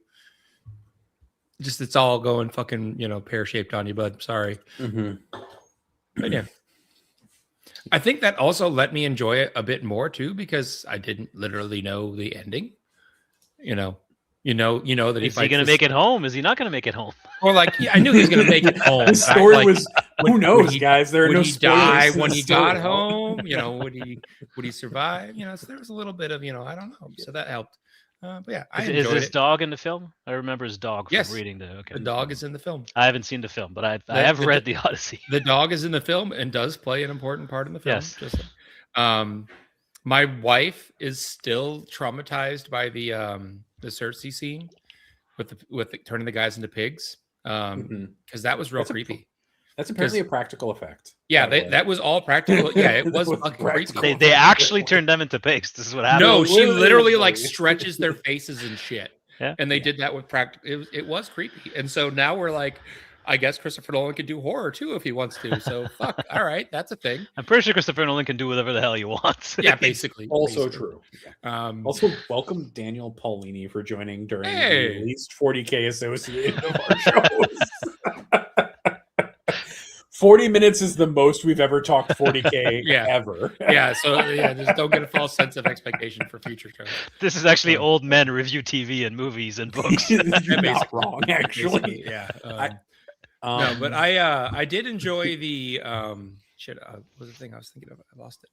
Just it's all going fucking, pear-shaped on you, bud. Sorry. But yeah. I think that also let me enjoy it a bit more too, because I didn't literally know the ending. You know that is he going to make it home? Is he not going to make it home? Or like, yeah, I knew he was going to make it home. The story was, who knows, guys? There are no spoilers. Would he die when he story. got home? Would he survive? So there was a little bit of, I don't know. So that helped. But yeah, is his dog in the film? I remember his dog from reading the. Okay. The dog is in the film. I haven't seen the film, but I have read the Odyssey. The dog is in the film and does play an important part in the film. Yes. Just my wife is still traumatized by the Cersei scene with turning the guys into pigs, because that was real creepy. That's apparently a practical effect. Yeah, that was all practical. Yeah, it was fucking creepy. They actually turned them into pigs. This is what happened. No, she literally like stretches their faces and shit. Yeah. And they did that with practical. It was creepy. And so now we're like, I guess Christopher Nolan could do horror too if he wants to. So fuck. All right, that's a thing. I'm pretty sure Christopher Nolan can do whatever the hell he wants. Yeah, basically. Also true. Yeah. Also, welcome Daniel Paulini for joining during the least 40K associated of our shows. 40 minutes is the most we've ever talked 40K ever. Yeah, so just don't get a false sense of expectation for future shows. This is actually old men review TV and movies and books. You're not wrong, actually. Yeah. No, but I did enjoy the what was the thing I was thinking of? I lost it.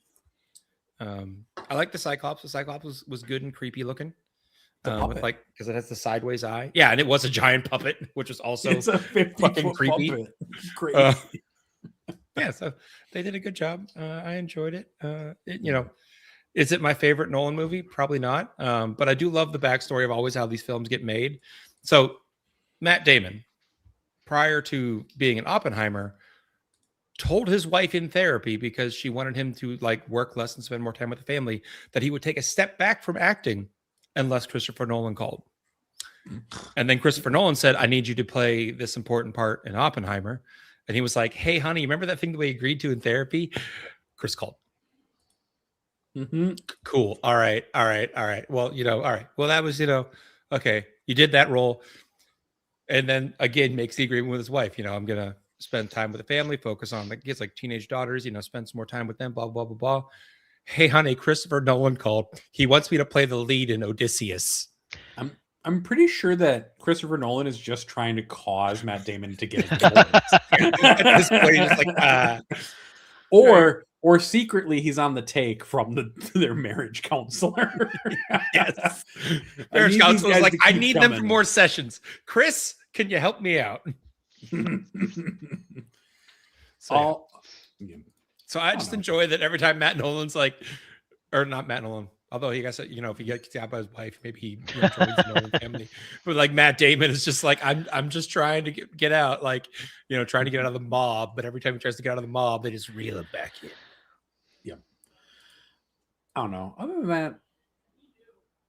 I like the Cyclops. The Cyclops was good and creepy looking. With because it has the sideways eye. Yeah, and it was a giant puppet, which was also fucking creepy. Crazy. Yeah, so they did a good job. I enjoyed it. Is it my favorite Nolan movie? Probably not. But I do love the backstory of always how these films get made. So Matt Damon, prior to being an Oppenheimer, told his wife in therapy, because she wanted him to like work less and spend more time with the family, that he would take a step back from acting unless Christopher Nolan called. And then Christopher Nolan said, I need you to play this important part in Oppenheimer. And he was like, hey, honey, remember that thing that we agreed to in therapy? Chris called. Cool. All right. Well, all right. Well, that was, okay. You did that role. And then again, makes the agreement with his wife. I'm going to spend time with the family, focus on the kids, like teenage daughters, spend some more time with them, blah, blah, blah, blah. Hey, honey, Christopher Nolan called. He wants me to play the lead in Odysseus. I'm pretty sure that Christopher Nolan is just trying to cause Matt Damon to get at this point, he's like, or secretly he's on the take from their marriage counselor. Yes, marriage counselor is like, I need them for more sessions. Chris, can you help me out? So I just enjoy that every time Matt Nolan's like, or not Matt Nolan. Although he guys, if he gets out by his wife, maybe he joins the Nolan family. But like Matt Damon is just like, I'm just trying to get out, like trying to get out of the mob. But every time he tries to get out of the mob, they just reel him back in. Yeah. I don't know. Other than that,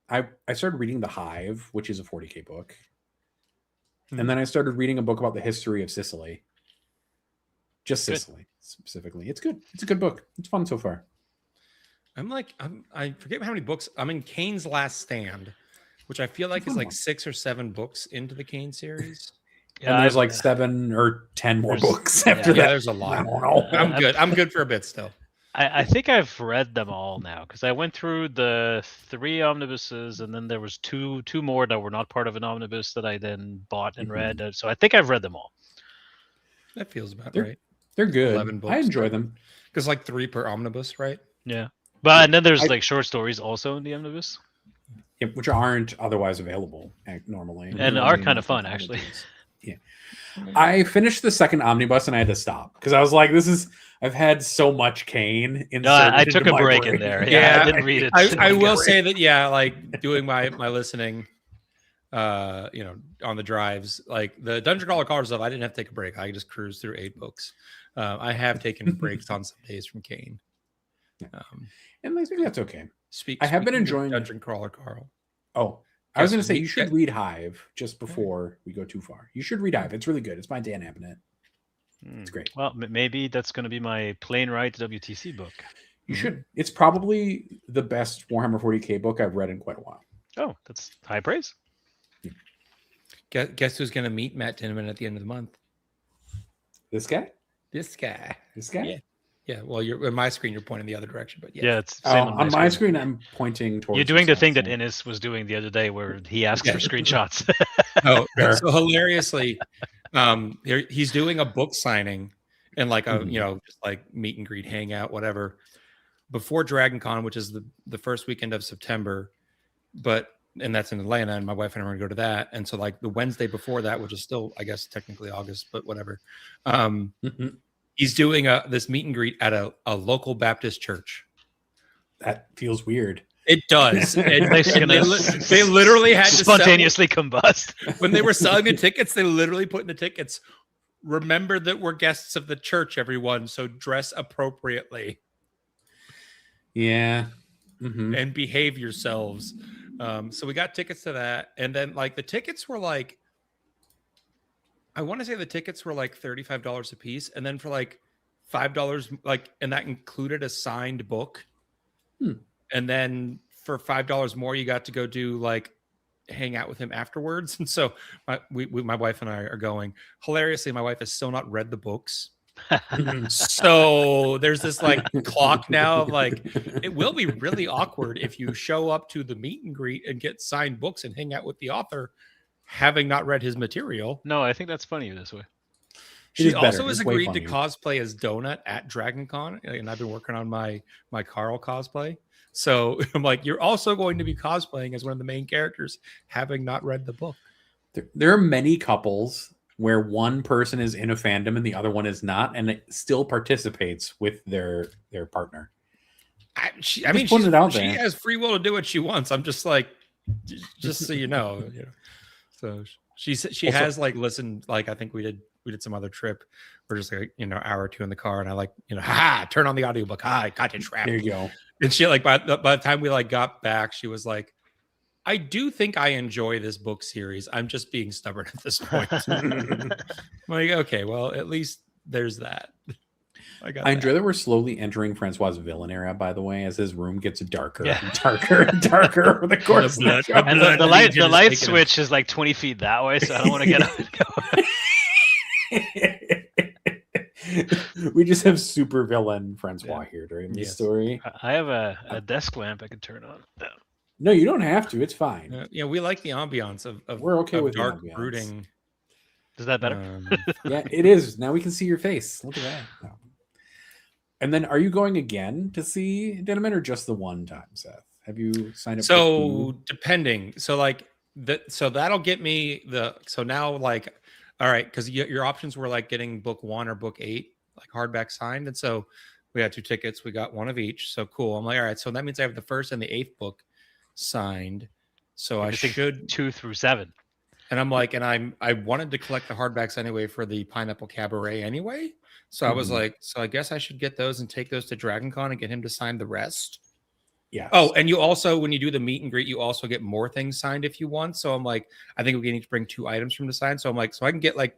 I started reading The Hive, which is a 40K book, and then I started reading a book about the history of Sicily. Just Sicily specifically. It's good. It's a good book. It's fun so far. I forget how many books. I'm in Kane's Last Stand, which I feel like is like 6 or 7 books into the Kane series. Yeah, and there's like 7 or 10 more books after that. Yeah, there's a lot. I don't know. I'm good. I'm good for a bit still. I think I've read them all now, because I went through the 3 omnibuses, and then there was two more that were not part of an omnibus that I then bought and read. So I think I've read them all. That feels about right. They're good. 11 books. I enjoy them. Because like 3 per omnibus, right? Yeah. But and then there's like short stories also in the omnibus. Yeah, which aren't otherwise available normally. And are kind of fun, actually. Yeah. I finished the second omnibus and I had to stop because I was like, I've had so much Kane. I took a break in there. Yeah, I didn't read it. I will say that, like doing my listening, on the drives, like the Dungeon Crawler Card stuff, I didn't have to take a break. I just cruised through 8 books. I have taken breaks on some days from Kane. And I think that's okay. I have been enjoying Dungeon Crawler Carl. Oh, I was going to say you should read Hive just before we go too far. You should read Hive. It's really good. It's by Dan Abnett. It's great. Well, maybe that's going to be my plane ride to WTC book. You should. It's probably the best Warhammer 40K book I've read in quite a while. Oh, that's high praise. Yeah. Guess who's going to meet Matt Tinneman at the end of the month? This guy? This guy. This guy? Yeah. Yeah. Well, you're on my screen. You're pointing the other direction, but yeah. Yeah, it's same on my screen. I'm pointing towards. You're doing the thing that Innes was doing the other day, where he asks for screenshots. Oh, so hilariously, he's doing a book signing and like a just like meet and greet, hangout, whatever, before Dragon Con, which is the first weekend of September, and that's in Atlanta, and my wife and I are going to go to that. And so like the Wednesday before that, which is still, I guess, technically August, but whatever. He's doing this meet and greet at a local Baptist church. That feels weird. It does. They literally had to spontaneously combust. When they were selling the tickets, they literally put in the tickets, remember that we're guests of the church, everyone, so dress appropriately. Yeah. And behave yourselves. So we got tickets to that. And then like the tickets were like, I want to say the tickets were like $35 a piece. And then for like $5, like, and that included a signed book. And then for $5 more, you got to go do like hang out with him afterwards. And so my wife and I are going. Hilariously, my wife has still not read the books. So there's this like clock now of like, it will be really awkward if you show up to the meet and greet and get signed books and hang out with the author, having not read his material. No, I think that's funny this way. She also has agreed to cosplay as Donut at Dragon Con, and I've been working on my Carl cosplay. So I'm like, you're also going to be cosplaying as one of the main characters, having not read the book. There are many couples where one person is in a fandom and the other one is not, and it still participates with their partner. She has free will to do what she wants. I'm just like, just so you know. So she also has like listened. Like I think we did some other trip. We're just like hour or two in the car, and I like turn on the audiobook. I got you trapped. There you go. And she like by the time we like got back, she was like, I do think I enjoy this book series. I'm just being stubborn at this point. I'm like, okay, well, at least there's that. I enjoy that we're slowly entering Francois' villain era, by the way, as his room gets darker and darker and darker over the course of the show. And the light switch is like 20 feet that way, so I don't want to get up and go. We just have super villain Francois here during this story. I have a desk lamp I can turn on. No, you don't have to. It's fine. We like the ambiance of we're okay with dark brooding. Is that better? Yeah, it is. Now we can see your face. Look at that. No. And then, are you going again to see Denman, or just the one time, Seth? Have you signed up? So depending. So like so that'll get me so now like, all right, because your options were like getting book 1 or book 8, like hardback signed, and so we had 2 tickets. We got 1 of each. So cool. I'm like, all right. So that means I have the 1st and the 8th book signed. So I should 2 through 7. And I'm like, and I wanted to collect the hardbacks anyway for the Pineapple Cabaret anyway. So I was like, so I guess I should get those and take those to Dragon Con and get him to sign the rest. Yeah. Oh, and you also, when you do the meet and greet, you also get more things signed if you want. So I'm like, I think we need to bring 2 items from the sign. So I'm like, so I can get like,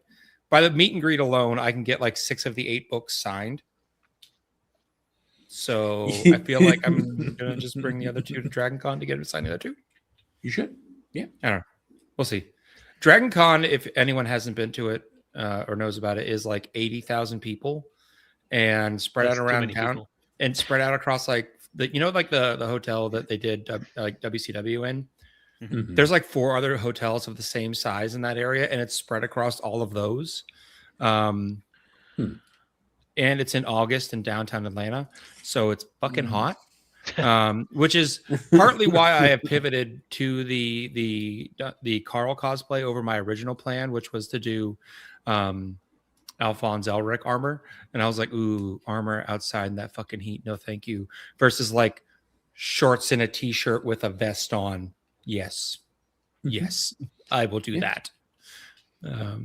by the meet and greet alone, I can get like 6 of the 8 books signed. So I feel like I'm going to just bring the other 2 to Dragon Con to get him to sign the other 2. You should. Yeah. I don't know. We'll see. Dragon Con, if anyone hasn't been to it or knows about it, is like 80,000 people and spread out around town and spread out across like the hotel that they did like WCW in. Mm-hmm. There's like 4 other hotels of the same size in that area, and it's spread across all of those. And it's in August in downtown Atlanta, so it's fucking hot. Which is partly why I have pivoted to the Carl cosplay over my original plan, which was to do Alphonse Elric armor. And I was like, ooh, armor outside in that fucking heat, no thank you. Versus like shorts and a t-shirt with a vest on. Yes, I will do that. Yeah,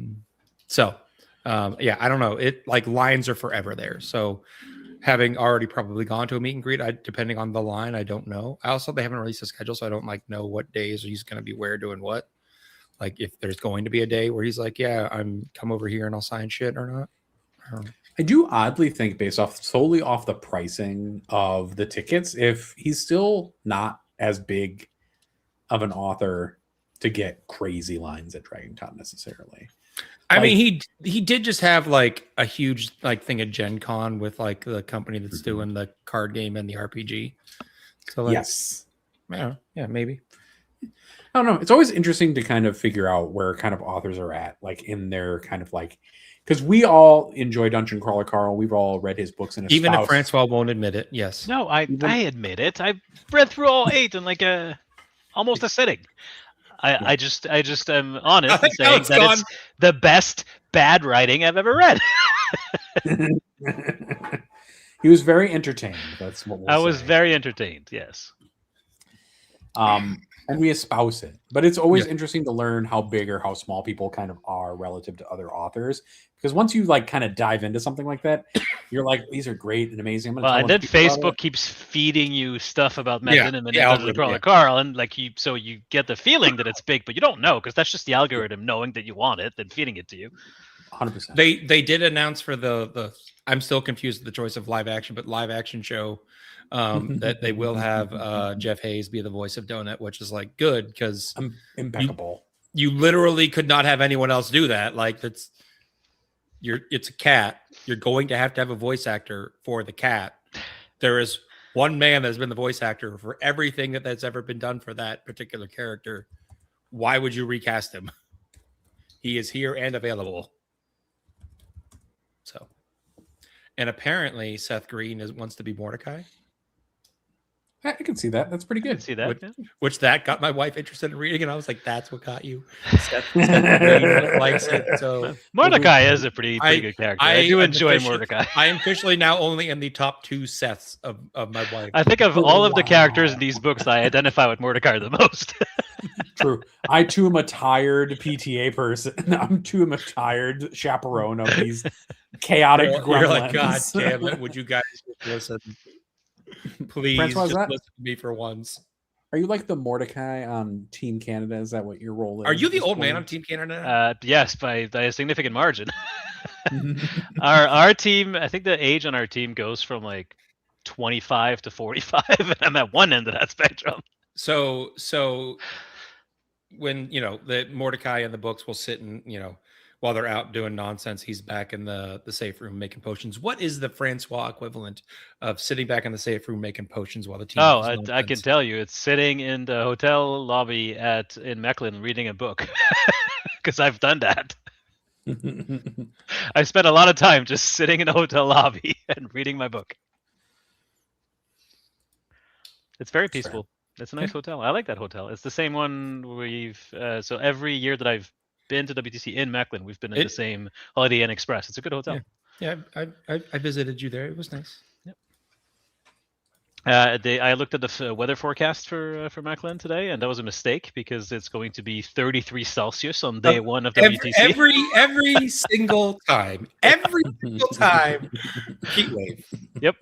I don't know. It like lines are forever there. So having already probably gone to a meet and greet. Depending on the line, I don't know. Also, they haven't released a schedule, so I don't know what days he's going to be where doing what. Like if there's going to be a day where he's like, yeah, I'm come over here and I'll sign shit or not. I do oddly think, based solely off the pricing of the tickets, if he's still not as big of an author to get crazy lines at DragonCon necessarily. I mean, he did just have like a huge thing at Gen Con with like the company that's doing the card game and the RPG. So yes, yeah, maybe. I don't know. It's always interesting to kind of figure out where kind of authors are at, like in their kind of like, because we all enjoy Dungeon Crawler Carl. We've all read his books in a even if Francois won't admit it. Yes. No, I admit it. I've read through all 8 in like almost a sitting. I just am honest in saying that it's the best bad writing I've ever read. He was very entertained. That's what I was very entertained. Yes. And we espouse it, but it's always interesting to learn how big or how small people kind of are relative to other authors. Because once you like kind of dive into something like that, you're like, these are great and amazing. Well, and then Facebook keeps feeding you stuff about Mechanism and Dungeon Crawler Carl, and like so you get the feeling that it's big, but you don't know because that's just the algorithm knowing that you want it and feeding it to you. 100%. They did announce for the I'm still confused with the choice of live action, but live action show that they will have Jeff Hayes be the voice of Donut, which is like good because impeccable. You literally could not have anyone else do that. Like it's a cat. You're going to have a voice actor for the cat. There is one man that has been the voice actor for everything that's ever been done for that particular character. Why would you recast him? He is here and available. So, and apparently Seth Green wants to be Mordecai. I can see that. That's pretty good. I can see that. Which that got my wife interested in reading, and I was like, "That's what got you." Seth Green likes it. So Mordecai is a pretty good character. I do enjoy Mordecai. I am officially now only in the top 2 Seths of my wife. I think of all of the characters in these books, I identify with Mordecai the most. True. I too am a tired PTA person. I'm too am a tired chaperone of these chaotic gremlins. You're like, God damn it! Would you guys just listen? Please Francois, just listen to me for once. Are you like the Mordecai on Team Canada? Is that what your role is? Are you the old man on Team Canada? Yes, by a significant margin. Our team, I think the age on our team goes from like 25 to 45, and I'm at one end of that spectrum. So when the Mordecai in the books will sit and while they're out doing nonsense, he's back in the safe room making potions. What is the Francois equivalent of sitting back in the safe room making potions while the team? I can tell you, it's sitting in the hotel lobby in Mechlin reading a book, because I've done that. I spent a lot of time just sitting in a hotel lobby and reading my book. It's very peaceful. It's a nice hotel. I like that hotel. It's the same one so every year that I've been to WTC in Mechlin, we've been in the same Holiday Inn Express. It's a good hotel. Yeah, I visited you there. It was nice. Yep. I looked at the weather forecast for Mechlin today, and that was a mistake because it's going to be 33 Celsius on day 1 of WTC. Every single time, heat wave. Yep.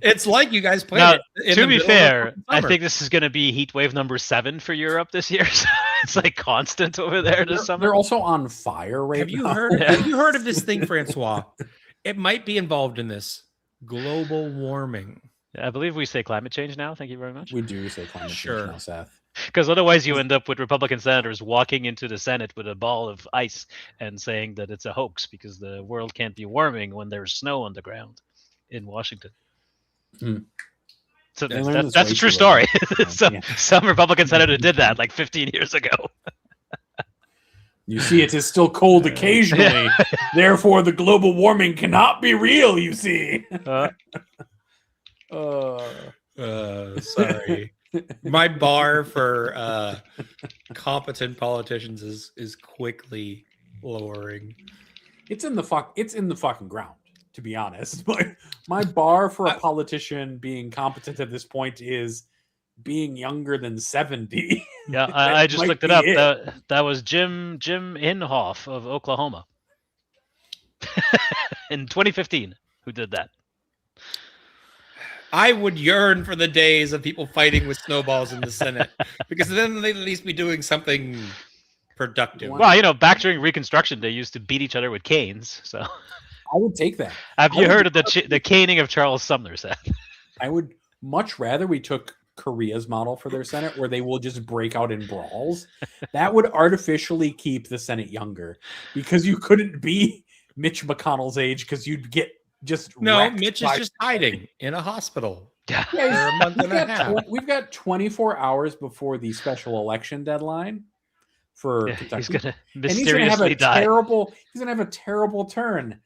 It's like you guys played it. To be fair, I think this is going to be heat wave number 7 for Europe this year. So it's like constant over there this summer. They're also on fire right now. Have you heard of this thing, Francois? It might be involved in this global warming. I believe we say climate change now. Thank you very much. We do say climate change now, Seth. Because otherwise you end up with Republican senators walking into the Senate with a ball of ice and saying that it's a hoax because the world can't be warming when there's snow on the ground in Washington. So that's a true story. Some Republican senator did that like 15 years ago. You see, it is still cold occasionally. Therefore, the global warming cannot be real, you see. Sorry. My bar for competent politicians is quickly lowering. It's in the fucking ground, to be honest. My bar for a politician being competent at this point is being younger than 70. Yeah, I just looked it up. That was Jim Inhofe of Oklahoma in 2015 who did that. I would yearn for the days of people fighting with snowballs in the Senate, because then they'd at least be doing something productive. Well, back during Reconstruction, they used to beat each other with canes. So I would take that. Have you heard of the caning of Charles Sumner, Seth? I would much rather we took Korea's model for their Senate, where they will just break out in brawls. That would artificially keep the Senate younger, because you couldn't be Mitch McConnell's age, because you'd get just Mitch is just hiding in a hospital. Yeah, for a month and a half. We've got 24 hours before the special election deadline for Kentucky. He's gonna mysteriously die. He's gonna have a terrible turn,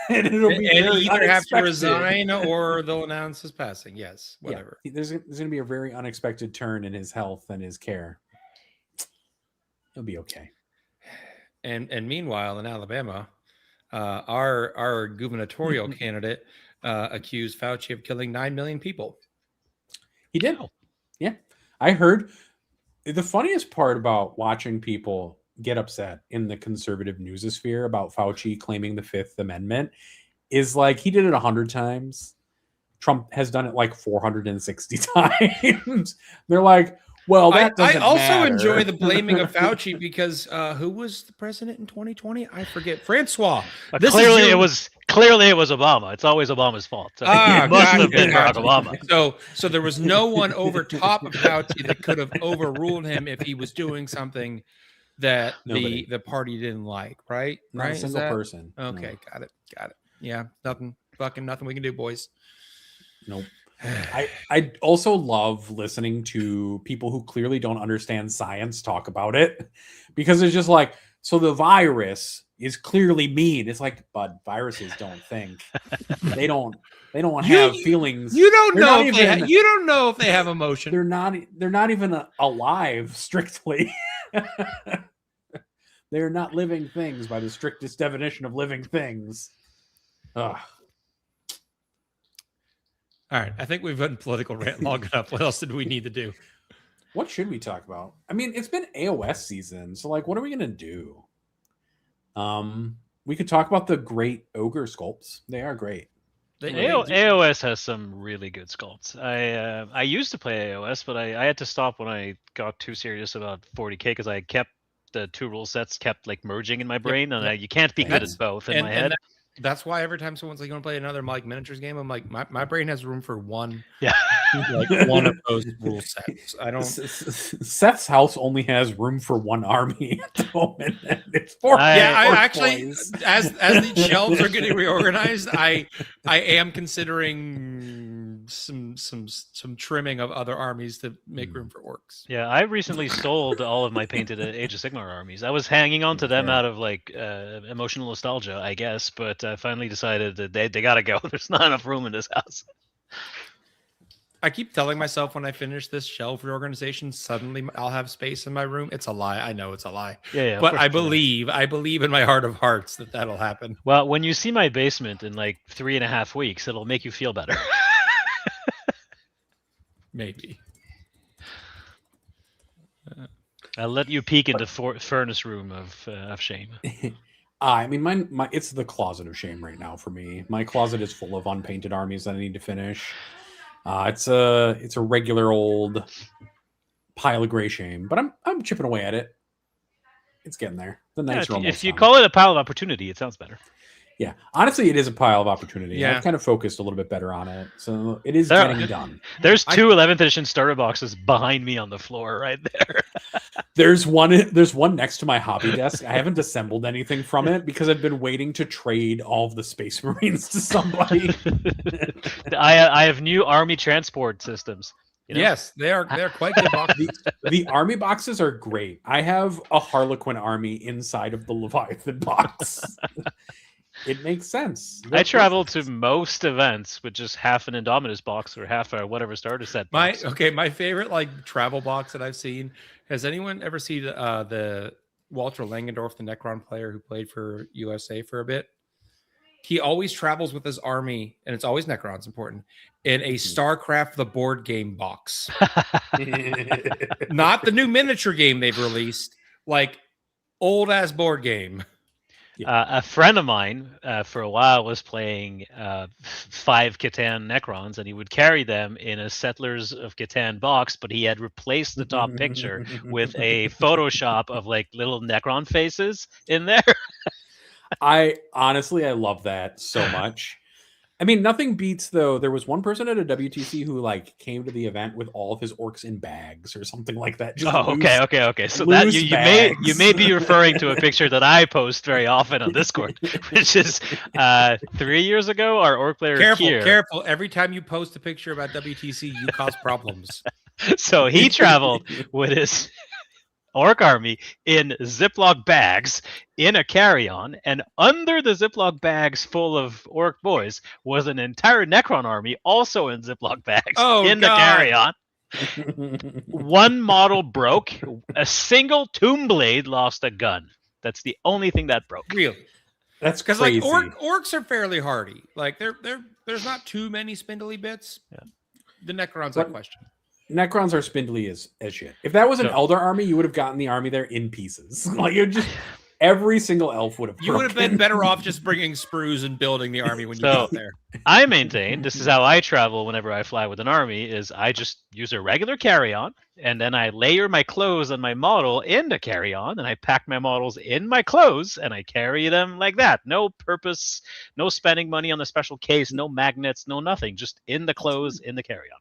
and it'll be either unexpected. Have to resign or they'll announce his passing. Yes, whatever. Yeah, there's gonna be a very unexpected turn in his health and his care. He'll be okay. And meanwhile, in Alabama, our gubernatorial candidate accused Fauci of killing 9 million people. He did. Yeah. I heard the funniest part about watching people get upset in the conservative newsosphere about Fauci claiming the Fifth Amendment is like, he did it 100 times. Trump has done it like 460 times. They're like, well, that doesn't I also matter. enjoy the blaming of Fauci, because who was the president in 2020? I forget. Francois. Clearly it was Obama. It's always Obama's fault. So it must have been Barack Obama. So there was no one over top of Fauci that could have overruled him if he was doing something that the party didn't like, right? Not a single person. Okay, no. Got it. Yeah, nothing we can do, boys. Nope. I also love listening to people who clearly don't understand science talk about it, because it's just like, so the virus is clearly mean. It's like, but viruses don't think. They don't have feelings. You don't know if they have emotion. They're not even alive strictly. They're not living things by the strictest definition of living things. Ugh. All right, I think we've been political rant long enough. What else did we need to do? What should we talk about? I mean, it's been AOS season, so like, what are we gonna do? We could talk about the great ogre sculpts. They are great. AOS has some really good sculpts. I used to play AOS, but I had to stop when I got too serious about 40k, because I kept the two rule sets kept like merging in my brain, and you can't be good at both in my head. That's why every time someone's like, "You want to play another like miniatures game?" I'm like, my brain has room for one. Yeah, like one of those rule sets. I don't. Seth's house only has room for one army at the moment. It's I actually, as the shelves are getting reorganized, I am considering some trimming of other armies to make room for orcs. Yeah, I recently sold all of my painted Age of Sigmar armies. I was hanging on to them out of like emotional nostalgia, I guess, but I finally decided that they gotta go. There's not enough room in this house. I keep telling myself when I finish this shelf reorganization, suddenly I'll have space in my room. It's a lie. I know it's a lie. Yeah, but I believe in my heart of hearts that that'll happen. Well, when you see my basement in like 3.5 weeks, it'll make you feel better. Maybe. I'll let you peek into furnace room of shame. I mean, my it's the closet of shame right now for me. My closet is full of unpainted armies that I need to finish. It's a regular old pile of gray shame, but I'm chipping away at it. It's getting there. The nights are almost if you done. call it a pile of opportunity, it sounds better. Yeah, honestly, it is a pile of opportunity. Yeah. I've kind of focused a little bit better on it, so it is getting done. There's two 11th edition starter boxes behind me on the floor right there. There's one next to my hobby desk. I haven't assembled anything from it because I've been waiting to trade all of the Space Marines to somebody. I have new army transport systems. You know? Yes, they're quite good boxes. The army boxes are great. I have a Harlequin army inside of the Leviathan box. It makes sense. I travel to most events with just half an Indominus box or half a whatever starter set box. My favorite like travel box that I've seen. Has anyone ever seen the Walter Langendorf, the Necron player who played for USA for a bit? He always travels with his army, and it's always Necrons, important, in a StarCraft the board game box. Not the new miniature game they've released, like old ass board game. A friend of mine for a while was playing 5 Catan Necrons, and he would carry them in a Settlers of Catan box, but he had replaced the top picture with a Photoshop of like little Necron faces in there. I love that so much. I mean, nothing beats though. There was one person at a WTC who like came to the event with all of his orcs in bags or something like that. Okay. So that you may be referring to a picture that I post very often on Discord, which is 3 years ago. Our orc player Careful! Every time you post a picture about WTC, you cause problems. So he traveled with his orc army in Ziploc bags in a carry-on, and under the Ziploc bags full of orc boys was an entire Necron army also in Ziploc bags the carry-on. One model broke. A single tomb blade lost a gun. That's the only thing that broke. Really? That's because crazy. Like orcs are fairly hardy. Like there's not too many spindly bits. Yeah. The Necrons are question. Necrons are spindly as shit. If that was an Elder army, you would have gotten the army there in pieces. Like you just every single elf would have. You would have been better off just bringing sprues and building the army when you got there. I maintain this is how I travel whenever I fly with an army: is I just use a regular carry-on, and then I layer my clothes and my model in the carry-on, and I pack my models in my clothes, and I carry them like that. No purpose, no spending money on the special case, no magnets, no nothing. Just in the clothes, in the carry-on.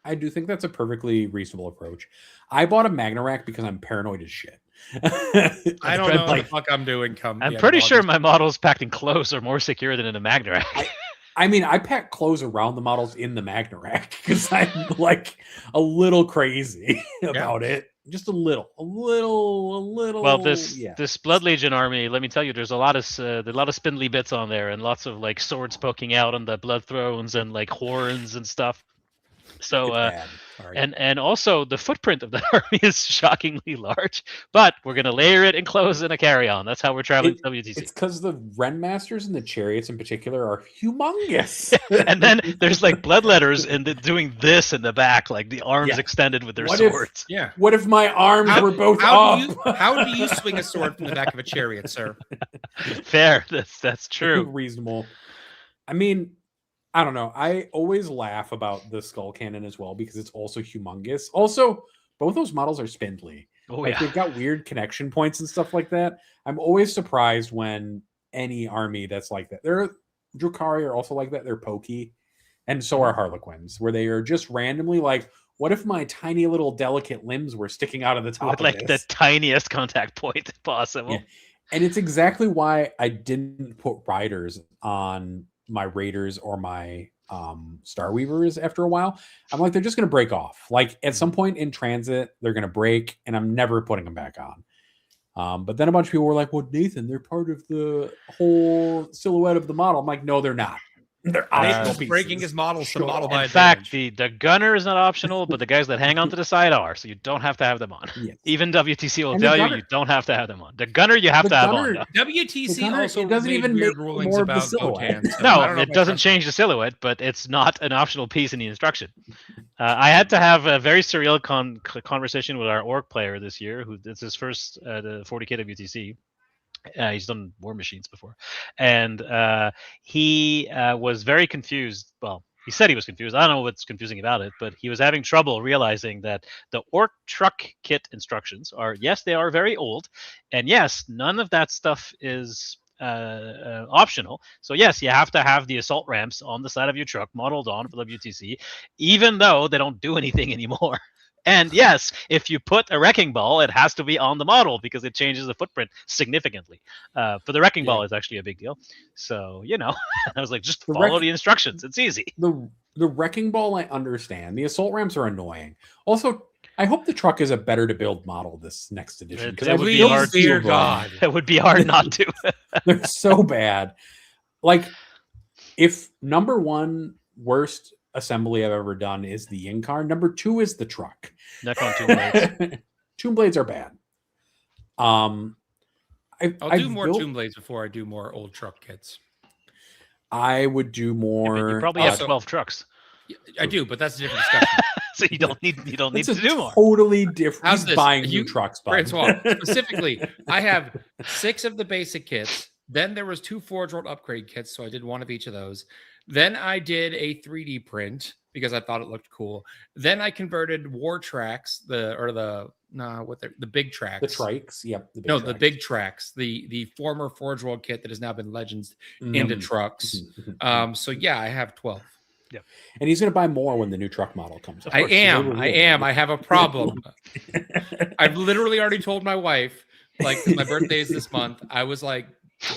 I do think that's a perfectly reasonable approach. I bought a Magna rack because I'm paranoid as shit. I don't know what the fuck I'm doing. I'm pretty sure my models packed in clothes are more secure than in a Magna rack. I mean, I pack clothes around the models in the Magna rack because I'm like a little crazy about it. Just a little. Well, this Blood Legion army, let me tell you, there's a lot of spindly bits on there, and lots of like swords poking out on the blood thrones and like horns and stuff. So and also the footprint of the army is shockingly large, but we're gonna layer it in clothes in a carry-on. That's how we're traveling to WTC. It's because the Ren Masters and the chariots in particular are humongous. And then there's like bloodletters and doing this in the back, like the arms extended with their swords. What if my arms were both up? How do you swing a sword from the back of a chariot, sir? Fair. That's true. Reasonable. I mean, I don't know. I always laugh about the skull cannon as well because it's also humongous. Also, both those models are spindly. They've got weird connection points and stuff like that. I'm always surprised when any army that's like that. Drukhari are also like that. They're pokey. And so are Harlequins, where they are just randomly like, what if my tiny little delicate limbs were sticking out of the top with like the tiniest contact point possible? Yeah. And it's exactly why I didn't put riders on my Raiders or my Star Weavers after a while. I'm like, they're just going to break off. Like at some point in transit, they're going to break, and I'm never putting them back on. But then a bunch of people were like, well, Nathan, they're part of the whole silhouette of the model. I'm like, no, they're not. They're breaking his models to model by in fact, the gunner is not optional, but the guys that hang on to the side are, so you don't have to have them on. Yes. Even WTC will tell you don't have to have them on. The gunner you have to have on. No. WTC also doesn't even make rulings more about silhouette. so no, it doesn't change the silhouette, but it's not an optional piece in the instruction. I had to have a very surreal conversation with our orc player this year, who it's his first the 40k WTC. He's done War Machines before, and he was very confused. Well, he said he was confused. I don't know what's confusing about it, but he was having trouble realizing that the orc truck kit instructions are, yes, they are very old, and yes, none of that stuff is optional. So yes, you have to have the assault ramps on the side of your truck modeled on for WTC, even though they don't do anything anymore. And yes, if you put a wrecking ball, it has to be on the model because it changes the footprint significantly. But the wrecking ball is actually a big deal. So, I was like, just follow the instructions. It's easy. The wrecking ball, I understand. The assault ramps are annoying. Also, I hope the truck is a better to build model this next edition. It would be hard to. God. It would be hard not to. They're so bad. Like, if number one worst assembly I've ever done is the Incar. Number 2 is the truck. Necron Tomb Blades. Tomb Blades are bad. I'll do more Tomb Blades before I do more old truck kits. I would do more. You probably have 12 trucks. I do, but that's a different discussion. So you don't need to do more. Totally different. How's this? Buying new trucks, Francois, specifically, I have 6 of the basic kits, Then there was 2 Forge World upgrade kits, so I did one of each of those. Then I did a 3D print because I thought it looked cool. Then I converted war tracks, the big tracks. The trikes, yep. The big tracks, the former Forge World kit that has now been Legends into trucks. So yeah, I have 12. Yeah, and he's going to buy more when the new truck model comes out. I am. I have a problem. I've literally already told my wife, like, my birthday is this month. I was like,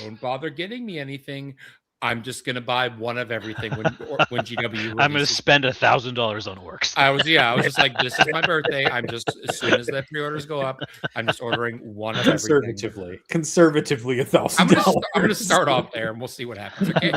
don't bother getting me anything. I'm just gonna buy one of everything when GW releases. I'm gonna spend $1,000 on Orcs. I was just like, this is my birthday. I'm just, as soon as the pre-orders go up, I'm just ordering one of everything. Conservatively $1,000. I'm gonna start off there and we'll see what happens. Okay.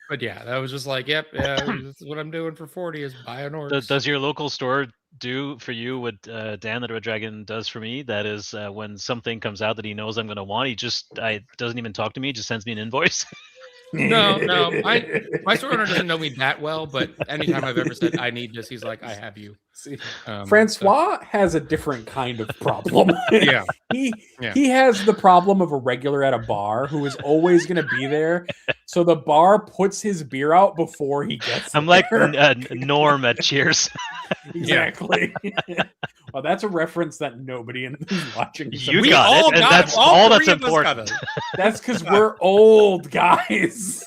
But yeah, that was just like, yep, yeah, this is what I'm doing for 40 is buy an Orcs. Does your local store do for you what Dan the Red Dragon does for me? That is, when something comes out that he knows I'm going to want, he doesn't even talk to me, just sends me an invoice. No, my store owner doesn't know me that well, but anytime I've ever said I need this, he's like, I have you. See, Francois has a different kind of problem. Yeah. He has the problem of a regular at a bar who is always going to be there. So the bar puts his beer out before he gets I'm there. Like Norm at Cheers. Exactly. Well, that's a reference that nobody who's watching. You got it, and that's all that's important. That's because we're old guys.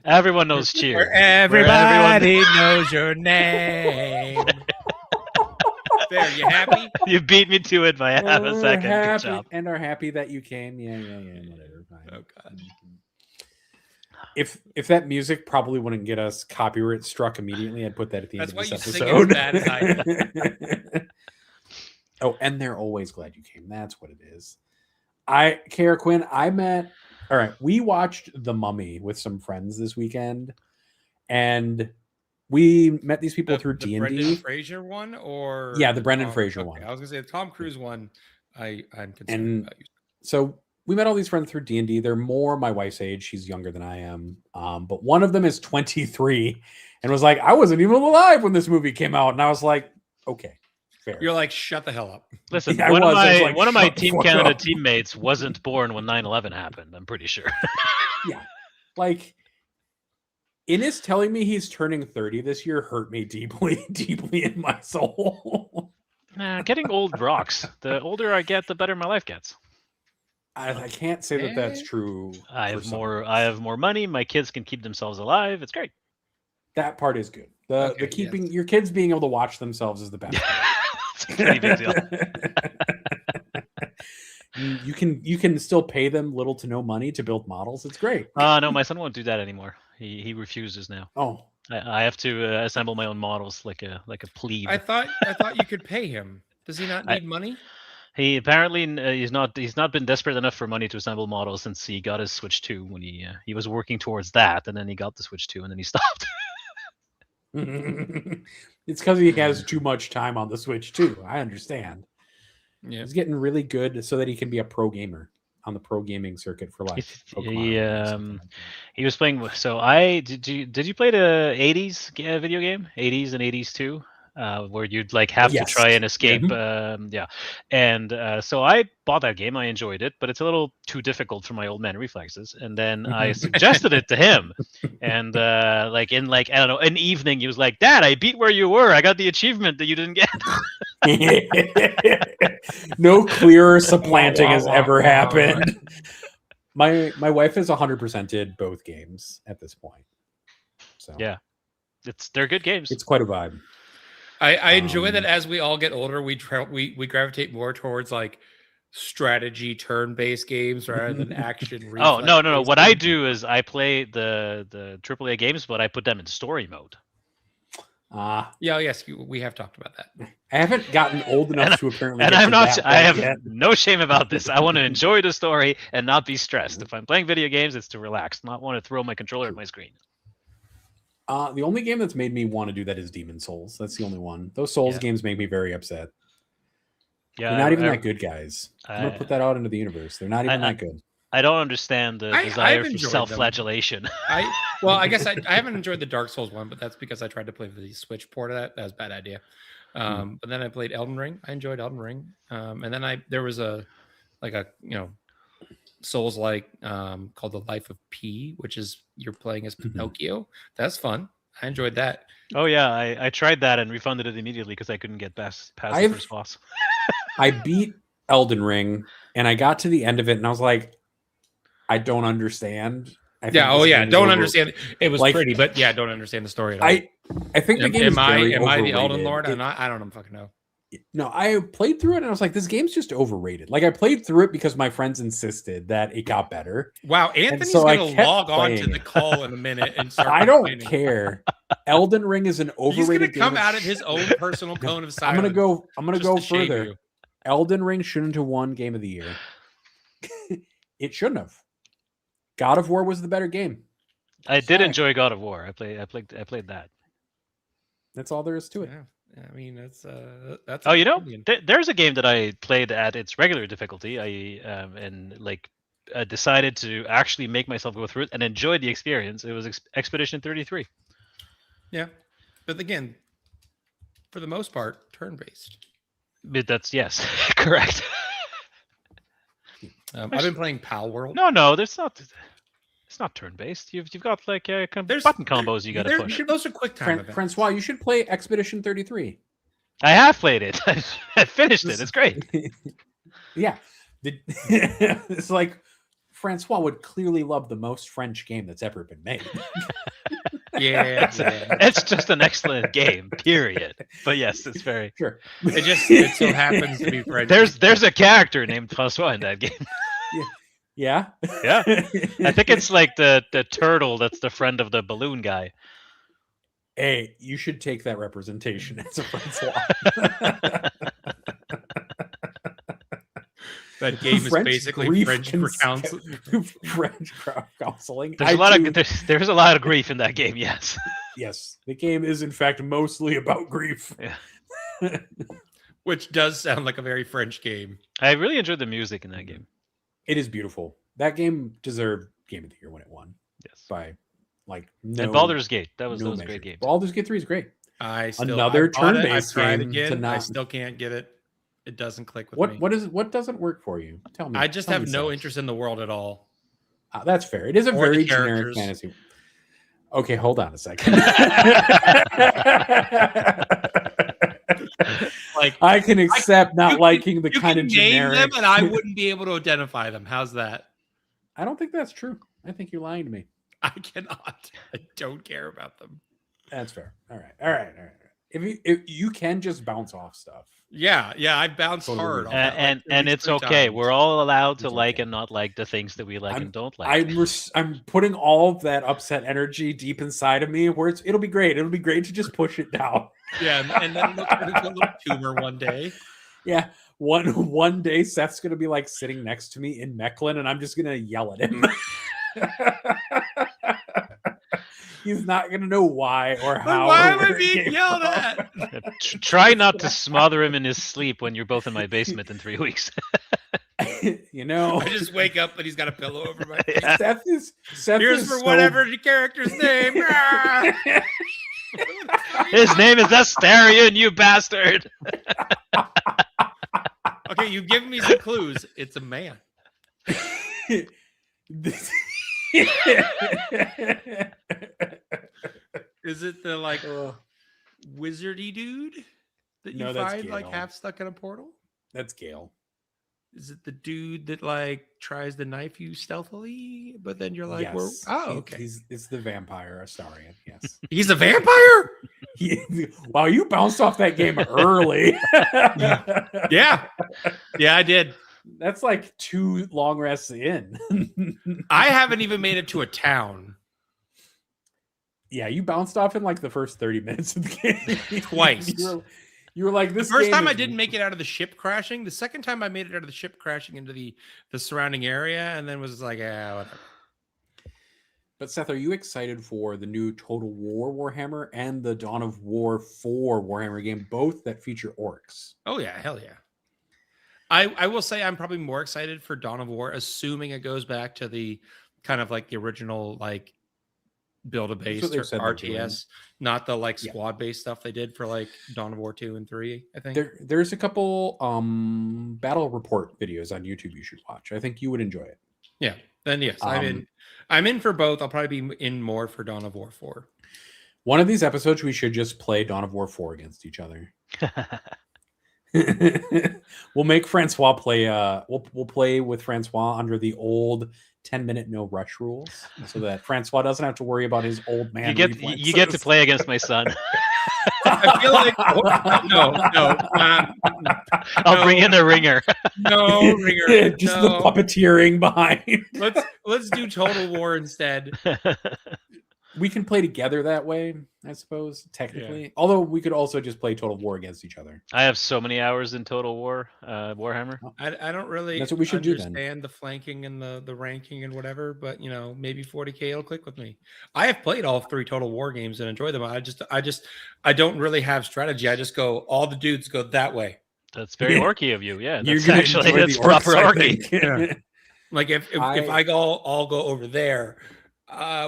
Everyone knows Cheers. Where everybody knows your name. There, you happy? You beat me to it by half a second. Good job. And are happy that you came. Yeah. Whatever. Fine. Oh God. If that music probably wouldn't get us copyright struck immediately, I'd put that at the end of this episode. Oh, and they're always glad you came. That's what it is. Kara Quinn, we watched The Mummy with some friends this weekend, and we met these people through D&D. The Brendan Fraser one, or the Brendan Fraser one. I was gonna say the Tom Cruise one. I'm concerned about you. So we met all these friends through D&D. They're more my wife's age. She's younger than I am. But one of them is 23 and was like, I wasn't even alive when this movie came out. And I was like, okay, fair. You're like, shut the hell up. Listen, one of my Team Canada teammates wasn't born when 9/11 happened. I'm pretty sure. Yeah. Like, Innes telling me he's turning 30 this year hurt me deeply, deeply in my soul. Nah, getting old rocks. The older I get, the better my life gets. I can't say that that's true. I have more money. My kids can keep themselves alive. It's great. That part is good. The keeping your kids being able to watch themselves is the best. It's a pretty big deal. You can still pay them little to no money to build models. It's great. No, my son won't do that anymore. He refuses now. Oh, I have to assemble my own models like a plebe. I thought you could pay him. Does he not need money? He apparently he's not been desperate enough for money to assemble models since he got his Switch 2 when he was working towards that, and then he got the Switch 2 and then he stopped. It's because he has too much time on the Switch 2. I understand. Yeah, he's getting really good so that he can be a pro gamer on the pro gaming circuit for life. He was playing. So did you play the 80s video game? 80s and 80s too? Where you'd like have to try and escape. And so I bought that game. I enjoyed it, but it's a little too difficult for my old man reflexes. And then I suggested it to him, and I don't know, an evening, he was like, "Dad, I beat where you were. I got the achievement that you didn't get." No clearer supplanting has ever happened. My wife has 100%ed both games at this point. So yeah, they're good games. It's quite a vibe. I enjoy that as we all get older, we gravitate more towards like strategy turn-based games rather than action. Oh no! What I do is I play the AAA games, but I put them in story mode. Yes, we have talked about that. I haven't gotten old enough to apparently. And I'm not. I have no shame about this. I want to enjoy the story and not be stressed. If I'm playing video games, it's to relax, not want to throw my controller at my screen. The only game that's made me want to do that is Demon Souls. That's the only one. Those Souls games make me very upset. Yeah, they're not even that good, guys. I'm gonna put that out into the universe. They're not even that good. I don't understand the desire for self-flagellation. I guess I haven't enjoyed the Dark Souls one, but that's because I tried to play the Switch port of that. That was a bad idea. But then I played Elden Ring. I enjoyed Elden Ring. And then there was a Souls like called The Life of P, which is you're playing as Pinocchio. That's fun. I enjoyed that. Oh yeah, I tried that and refunded it immediately because I couldn't get past the first boss. I beat Elden Ring and I got to the end of it and I was like, I don't understand. Don't understand. It was pretty, but don't understand the story at all. I think the game am is I the Elden Lord? I don't fucking know. No, I played through it and I was like, this game's just overrated. Like I played through it because my friends insisted that it got better. Wow, Anthony's going to log on to the call in a minute and start. I don't care. Elden Ring is an overrated. He's going to come out of his own personal cone of silence. I'm going to go further. Elden Ring shouldn't have won Game of the Year. It shouldn't have. God of War was the better game. I did enjoy God of War. I played that. That's all there is to it. Yeah. I mean, that's. Oh, there's a game that I played at its regular difficulty. I decided to actually make myself go through it and enjoy the experience. It was Expedition 33. Yeah, but again, for the most part, turn-based. But that's correct. I've been playing Pal World. No, there's not. It's not turn-based. You've got like button combos you got to push. Those are quick time events. Francois, you should play Expedition 33. I have played it. I finished it. It's great. Yeah. It's like Francois would clearly love the most French game that's ever been made. It's just an excellent game, period. But yes, it's very sure. It so happens to be French. There's a character named Francois in that game. Yeah. I think it's like the turtle that's the friend of the balloon guy. Hey, you should take that representation as a Francois. That game is basically French for French counseling. There's a lot of grief in that game. Yes. Yes, the game is in fact mostly about grief. Yeah. Which does sound like a very French game. I really enjoyed the music in that game. It is beautiful. That game deserved Game of the Year when it won. Yes. By and Baldur's Gate. That was a great game. Baldur's Gate 3 is great. Another turn-based game. Again. I still can't get it. It doesn't click with me. What doesn't work for you? Tell me. I just have no interest in the world at all. That's fair. It is a very generic fantasy. Okay, hold on a second. I can accept not liking the kind of generic. Name them, and I wouldn't be able to identify them. How's that? I don't think that's true. I think you're lying to me. I cannot. I don't care about them. That's fair. All right. If you can just bounce off stuff. Yeah, I bounced hard. And it's okay. Times. We're all allowed to like and not like the things that we like and don't like. I'm putting all of that upset energy deep inside of me where it'll be great. It'll be great to just push it down. Yeah, and then it'll turn into a little tumor one day. Yeah. One day Seth's gonna be like sitting next to me in Mechlin and I'm just gonna yell at him. He's not gonna know why or how. Why am I being yelled at? Try not to smother him in his sleep when you're both in my basement in 3 weeks. I just wake up and he's got a pillow over my face. Seth Here's is for whatever the character's name. His name is Astarion, you bastard. Okay, you've given me some clues. It's a man. Is it the wizardy dude that you find like half stuck in a portal? That's Gale. Is it the dude that tries to knife you stealthily, but then you're like, yes. okay. It's the vampire Astarion. Yes. He's a vampire? Wow, you bounced off that game early. Yeah, I did. That's like 2 long rests in. I haven't even made it to a town. Yeah, you bounced off in like the first 30 minutes of the game. Twice. You were like, this. The first time I didn't make it out of the ship crashing. The second time I made it out of the ship crashing into the surrounding area, and then was like, whatever. But Seth, are you excited for the new Total War Warhammer and the Dawn of War 4 Warhammer game, both that feature orcs? Oh yeah, hell yeah. I will say I'm probably more excited for Dawn of War, assuming it goes back to the kind of like the original build a base or RTS, not the like squad based stuff they did for like Dawn of War 2 and 3. I think there's a couple battle report videos on YouTube you should watch. I think you would enjoy it. Yeah. Then yes, I'm in for both. I'll probably be in more for Dawn of War 4. One of these episodes, we should just play Dawn of War 4 against each other. We'll make Francois play. We'll play with Francois under the old 10-minute no rush rules, so that Francois doesn't have to worry about his old man. You get to play against my son. I feel like I'll bring in the ringer. No ringer. Just the puppeteering behind. Let's do Total War instead. We can play together that way, I suppose, technically. Yeah. Although we could also just play Total War against each other. I have so many hours in Total War, Warhammer. I don't really That's what we should understand the flanking and the ranking and whatever, but maybe 40K will click with me. I have played all 3 Total War games and enjoy them. I don't really have strategy. I just go, all the dudes go that way. That's very orky of you. Yeah, that's actually that's proper orky. Yeah. Like if I all go over there,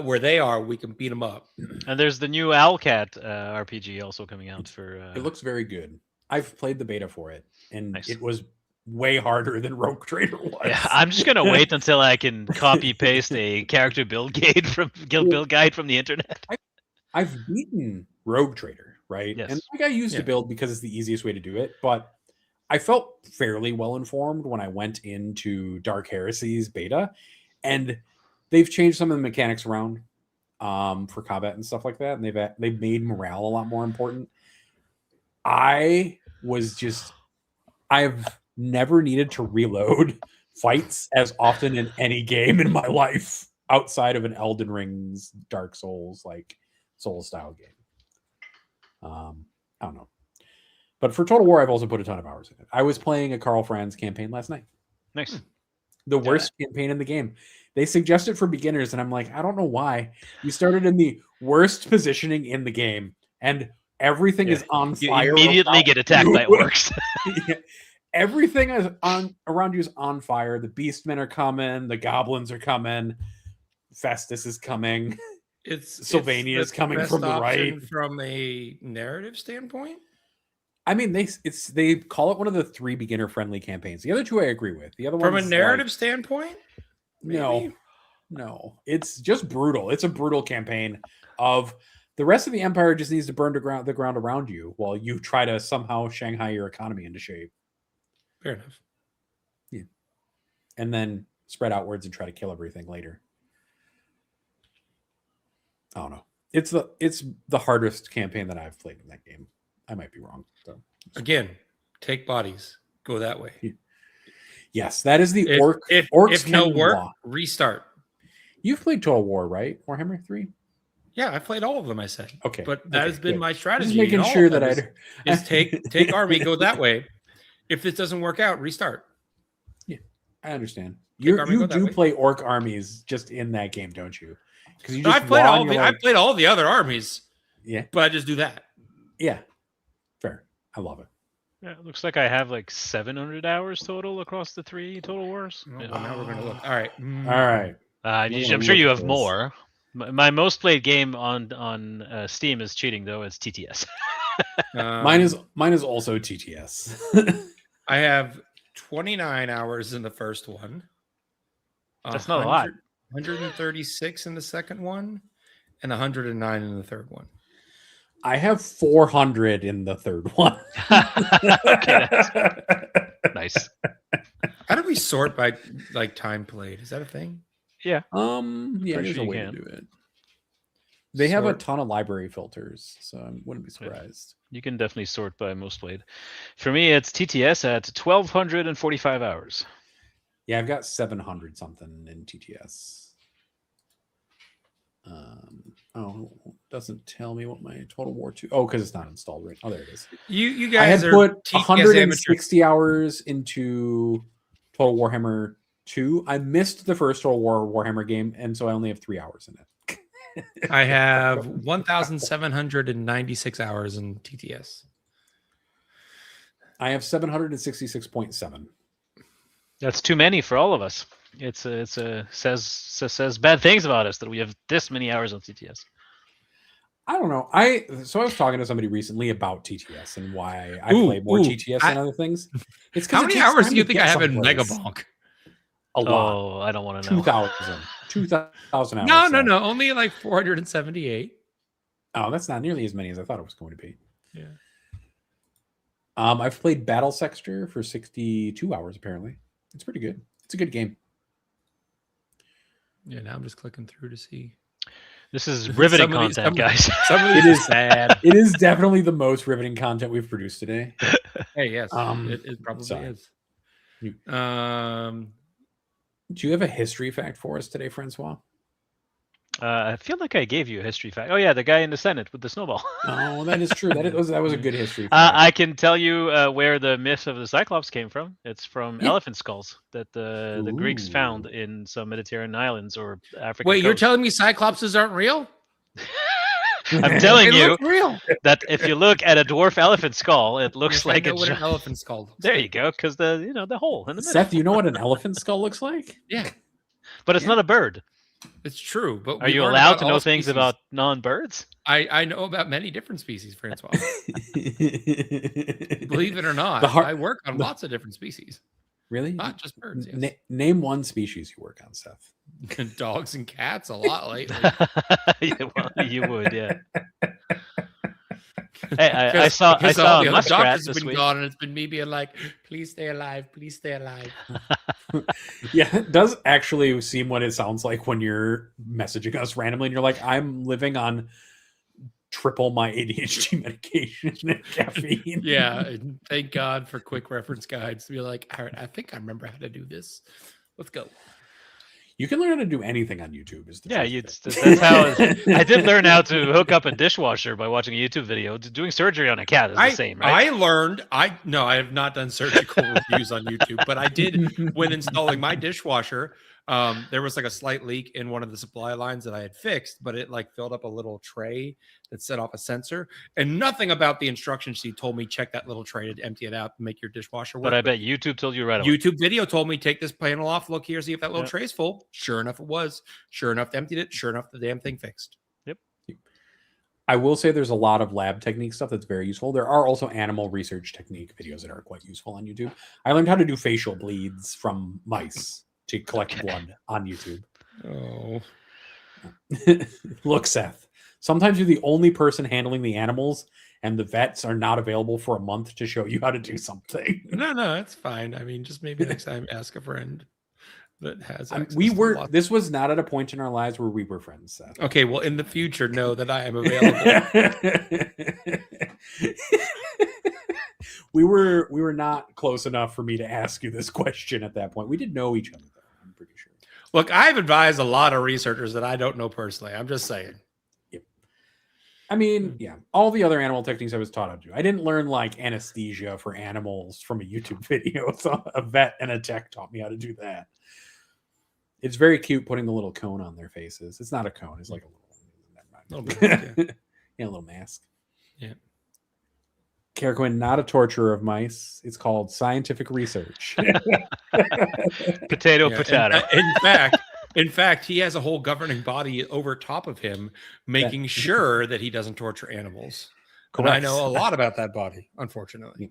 where they are, we can beat them up. And there's the new Owlcat RPG also coming out for. It looks very good. I've played the beta for it, and It was way harder than Rogue Trader was. Yeah, I'm just gonna wait until I can copy paste a character build guide from the internet. I've beaten Rogue Trader, right? Yes. And I used to build because it's the easiest way to do it, but I felt fairly well informed when I went into Dark Heresy's beta, and they've changed some of the mechanics around for combat and stuff like that, and they've made morale a lot more important. I've never needed to reload fights as often in any game in my life outside of an Elden Ring's Dark Souls Soul style game. I don't know, but for Total War, I've also put a ton of hours in it. I was playing a Karl Franz campaign last night. Nice. The worst campaign in the game. They suggest it for beginners, and I'm like, I don't know why. You started in the worst positioning in the game, and everything is on fire. You immediately get attacked by orcs. Everything is around you is on fire. The beastmen are coming. The goblins are coming. Festus is coming. Sylvania is coming from the right. From a narrative standpoint, I mean, they call it one of the 3 beginner-friendly campaigns. The other 2 I agree with. The other one, from a narrative standpoint, maybe? No, it's just brutal. It's a brutal campaign of the rest of the empire just needs to burn the ground around you while you try to somehow Shanghai your economy into shape. Fair enough. Yeah, and then spread outwards and try to kill everything later. I don't know. It's the hardest campaign that I've played in that game. I might be wrong. So again, take bodies. Go that way. Yeah. Yes, that is the orcs. If no work, restart. You've played Total War, right? Warhammer 3? Yeah, I played all of them, I said. Okay. But that has been my strategy. Just making sure that is take army, go that way. If this doesn't work out, restart. Yeah, I understand. You do play orc armies just in that game, don't you? Because you just I played all the other armies. Yeah. But I just do that. Yeah. Fair. I love it. Yeah, it looks like I have like 700 hours total across the 3 Total Wars. Now we're gonna look. All right. All right. I'm sure you have more. My most played game on Steam is cheating though. It's TTS. Mine is also TTS. I have 29 hours in the first one. That's not a lot. 136 in the second one, and 109 in the third one. I have 400 in the third one. Nice. How do we sort by like time played? Is that a thing? Yeah. Yeah, there's a way to do it. They have a ton of library filters, so I wouldn't be surprised. You can definitely sort by most played. For me, it's TTS at 1,245 hours. Yeah, I've got 700 something in TTS. Doesn't tell me what my Total War 2. Oh, because it's not installed right. Oh, there it is. You guys I had are put 160 hours into Total Warhammer 2. I missed the first Total Warhammer game, and so I only have 3 hours in it. I have 1,796 hours in TTS. I have 766.7. That's too many for all of us. says bad things about us that we have this many hours on TTS. I don't know. I was talking to somebody recently about TTS and why I play more TTS than other things. It's how many hours do you think I have in Megabonk? A lot. Oh, I don't want to know. 2,000 hours. No. Only like 478. Oh, that's not nearly as many as I thought it was going to be. Yeah. I've played Battle Sexter for 62 hours. Apparently, it's pretty good. It's a good game. Yeah. Now I'm just clicking through to see. This is riveting content, guys. It is sad. It is definitely the most riveting content we've produced today. Hey, yes, it probably is. Do you have a history fact for us today, Francois? I feel like I gave you a history fact. Oh yeah, the guy in the Senate with the snowball. Oh, that is true. That was a good history fact. I can tell you where the myth of the Cyclops came from. It's from elephant skulls that the Greeks found in some Mediterranean islands or African. Wait, you're telling me Cyclopses aren't real? I'm telling you that if you look at a dwarf elephant skull, it looks like an elephant skull looks there you go, because the hole in the middle. Seth, do you know what an elephant skull looks like? Yeah, but it's not a bird. It's true, but are you allowed to know things about non-birds? I know about many different species, Francois. Believe it or not, I work on lots of different species. Really? Not just birds. Yes. Name one species you work on, Seth. Dogs and cats a lot lately. You would, yeah. Hey, I saw a muskrat this week. Gone, and it's been me being like, "Please stay alive, please stay alive." Yeah, it does actually seem what it sounds like when you're messaging us randomly, and you're like, "I'm living on triple my ADHD medication and caffeine." Yeah, and thank God for quick reference guides to be like, "All right, I think I remember how to do this. Let's go." You can learn how to do anything on YouTube. That's how I did learn how to hook up a dishwasher by watching a YouTube video. Doing surgery on a cat is the same, right? I have not done surgical reviews on YouTube, but I did when installing my dishwasher. There was like a slight leak in one of the supply lines that I had fixed, but it like filled up a little tray that set off a sensor, and nothing about the instruction sheet told me check that little tray to empty it out and make your dishwasher work. But I bet YouTube told you right away. YouTube video told me take this panel off, look here, see if that little tray is full. Sure enough, it was. Sure enough, emptied it. Sure enough, the damn thing fixed. Yep. I will say there's a lot of lab technique stuff that's very useful. There are also animal research technique videos that are quite useful on YouTube. I learned how to do facial bleeds from mice to collect blood on YouTube. Oh. Look, Seth, sometimes you're the only person handling the animals and the vets are not available for a month to show you how to do something. No, that's fine. I mean, just maybe next time ask a friend that has this was not at a point in our lives where we were friends, Seth. Okay, well, in the future, know that I am available. We were not close enough for me to ask you this question at that point. We did know each other, though, I'm pretty sure. Look, I've advised a lot of researchers that I don't know personally. I'm just saying. Yep. I mean, yeah, all the other animal techniques I was taught how to do. I didn't learn like anesthesia for animals from a YouTube video. So a vet and a tech taught me how to do that. It's very cute putting the little cone on their faces. It's not a cone. It's like a little bit, yeah, a little mask. Yeah. Carquin, not a torturer of mice. It's called scientific research. Potato. In fact, he has a whole governing body over top of him, making sure that he doesn't torture animals. Correct. I know a lot about that body, unfortunately.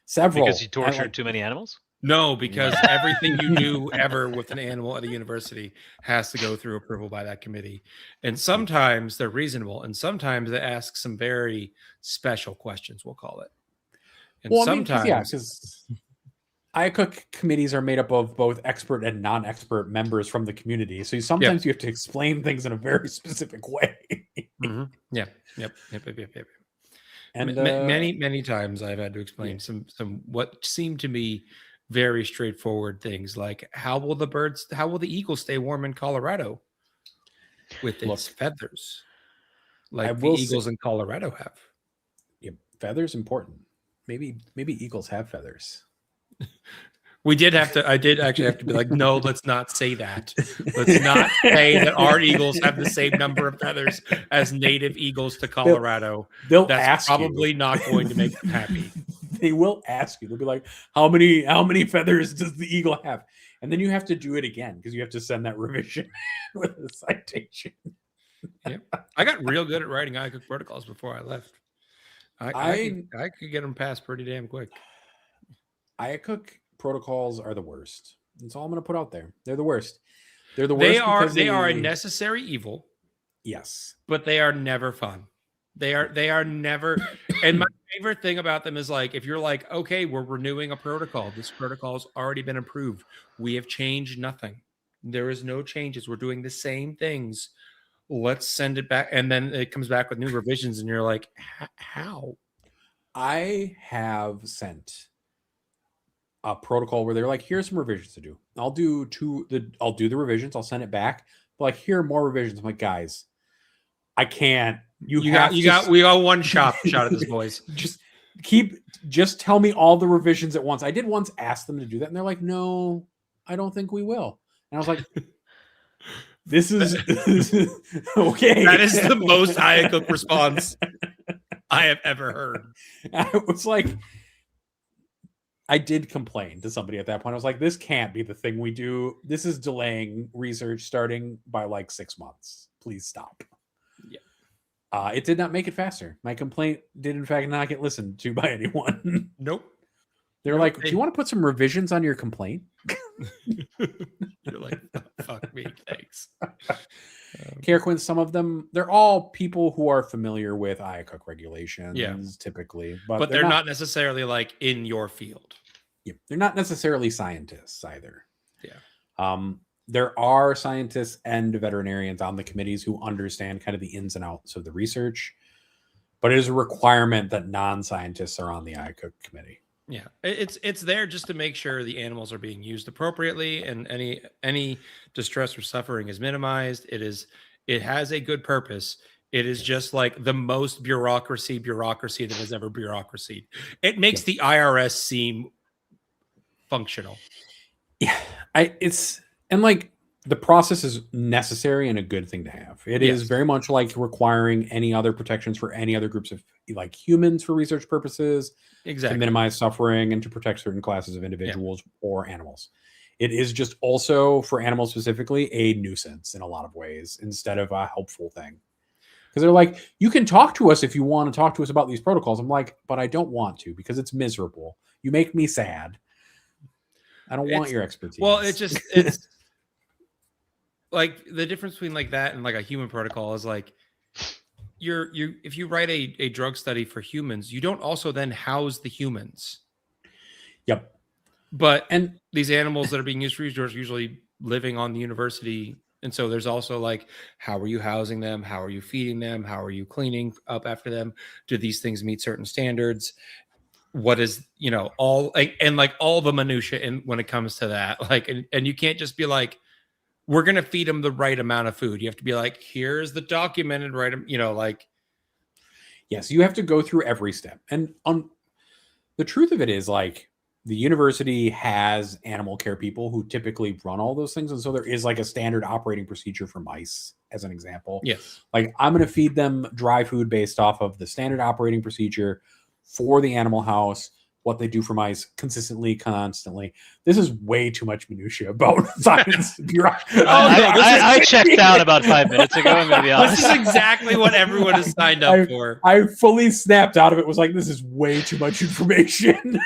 Several. Because you tortured too many animals? No, because everything you do ever with an animal at a university has to go through approval by that committee. And sometimes they're reasonable, and sometimes they ask some very special questions, we'll call it. And sometimes, because IACUC committees are made up of both expert and non-expert members from the community. So sometimes you have to explain things in a very specific way. Mm-hmm. Yep. And many times I've had to explain some what seemed to me very straightforward things, like how will the eagle stay warm in Colorado with its feathers, like the eagles in Colorado have? Yeah, feathers important. Maybe eagles have feathers. I did actually have to be like, no, let's not say that. Let's not say that our eagles have the same number of feathers as native eagles to Colorado. That's probably not going to make them happy. they will ask you. They'll be like, how many feathers does the eagle have? And then you have to do it again because you have to send that revision with a citation. Yeah, I got real good at writing IACUC protocols before I left. I could get them passed pretty damn quick. IACUC protocols are the worst. That's all I'm going to put out there. They're the worst. They're the worst. They are a necessary evil. Yes, but they are never fun. They are never. And my favorite thing about them is like, if you're like, okay, we're renewing a protocol. This protocol has already been approved. We have changed nothing. There is no changes. We're doing the same things. Let's send it back. And then it comes back with new revisions. And you're like, how? I have sent a protocol where they're like, here's some revisions to do. I'll do the revisions. I'll send it back. But like, here are more revisions. I'm like, guys, I can't. We got one shot at this, boys. Just tell me all the revisions at once. I did once ask them to do that, and they're like, no, I don't think we will. And I was like, this is okay. That is the most IACUC response I have ever heard. I was like, I did complain to somebody at that point. I was like, this can't be the thing we do. This is delaying research starting by like 6 months. Please stop. Yeah. It did not make it faster. My complaint did, in fact, not get listened to by anyone. Nope. They're like, do you want to put some revisions on your complaint? You're like, fuck me, thanks. Quinn, some of them, they're all people who are familiar with IACUC regulations, typically. But they're not necessarily like in your field. Yeah, they're not necessarily scientists either. Yeah. There are scientists and veterinarians on the committees who understand kind of the ins and outs of the research, but it is a requirement that non-scientists are on the IACUC committee. Yeah, it's there just to make sure the animals are being used appropriately and any distress or suffering is minimized. It has a good purpose. It is just like the most bureaucracy that has ever bureaucracy. It makes the IRS seem functional. Yeah, and like the process is necessary and a good thing to have. It is very much like requiring any other protections for any other groups of like humans for research purposes, to minimize suffering and to protect certain classes of individuals or animals. It is just also for animals specifically a nuisance in a lot of ways instead of a helpful thing. Because they're like, you can talk to us if you want to talk to us about these protocols. I'm like, but I don't want to because it's miserable. You make me sad. I don't want your expertise. Well, it's like the difference between like that and like a human protocol is like if you write a drug study for humans, you don't also then house the humans. Yep. And these animals that are being used for research are usually living on the university. And so there's also like, how are you housing them? How are you feeding them? How are you cleaning up after them? Do these things meet certain standards? What is, all the minutia when it comes to that, like, and you can't just be like, we're going to feed them the right amount of food. You have to be like, here's the documented right, yes, you have to go through every step. And the truth of it is like the university has animal care people who typically run all those things. And so there is like a standard operating procedure for mice as an example. Yes. Like I'm going to feed them dry food based off of the standard operating procedure for the animal house, what they do for mice consistently, constantly. This is way too much minutia about science. I checked out about 5 minutes ago. I'm going to be honest. This is exactly what everyone has signed up for. I fully snapped out of it. Was like, this is way too much information.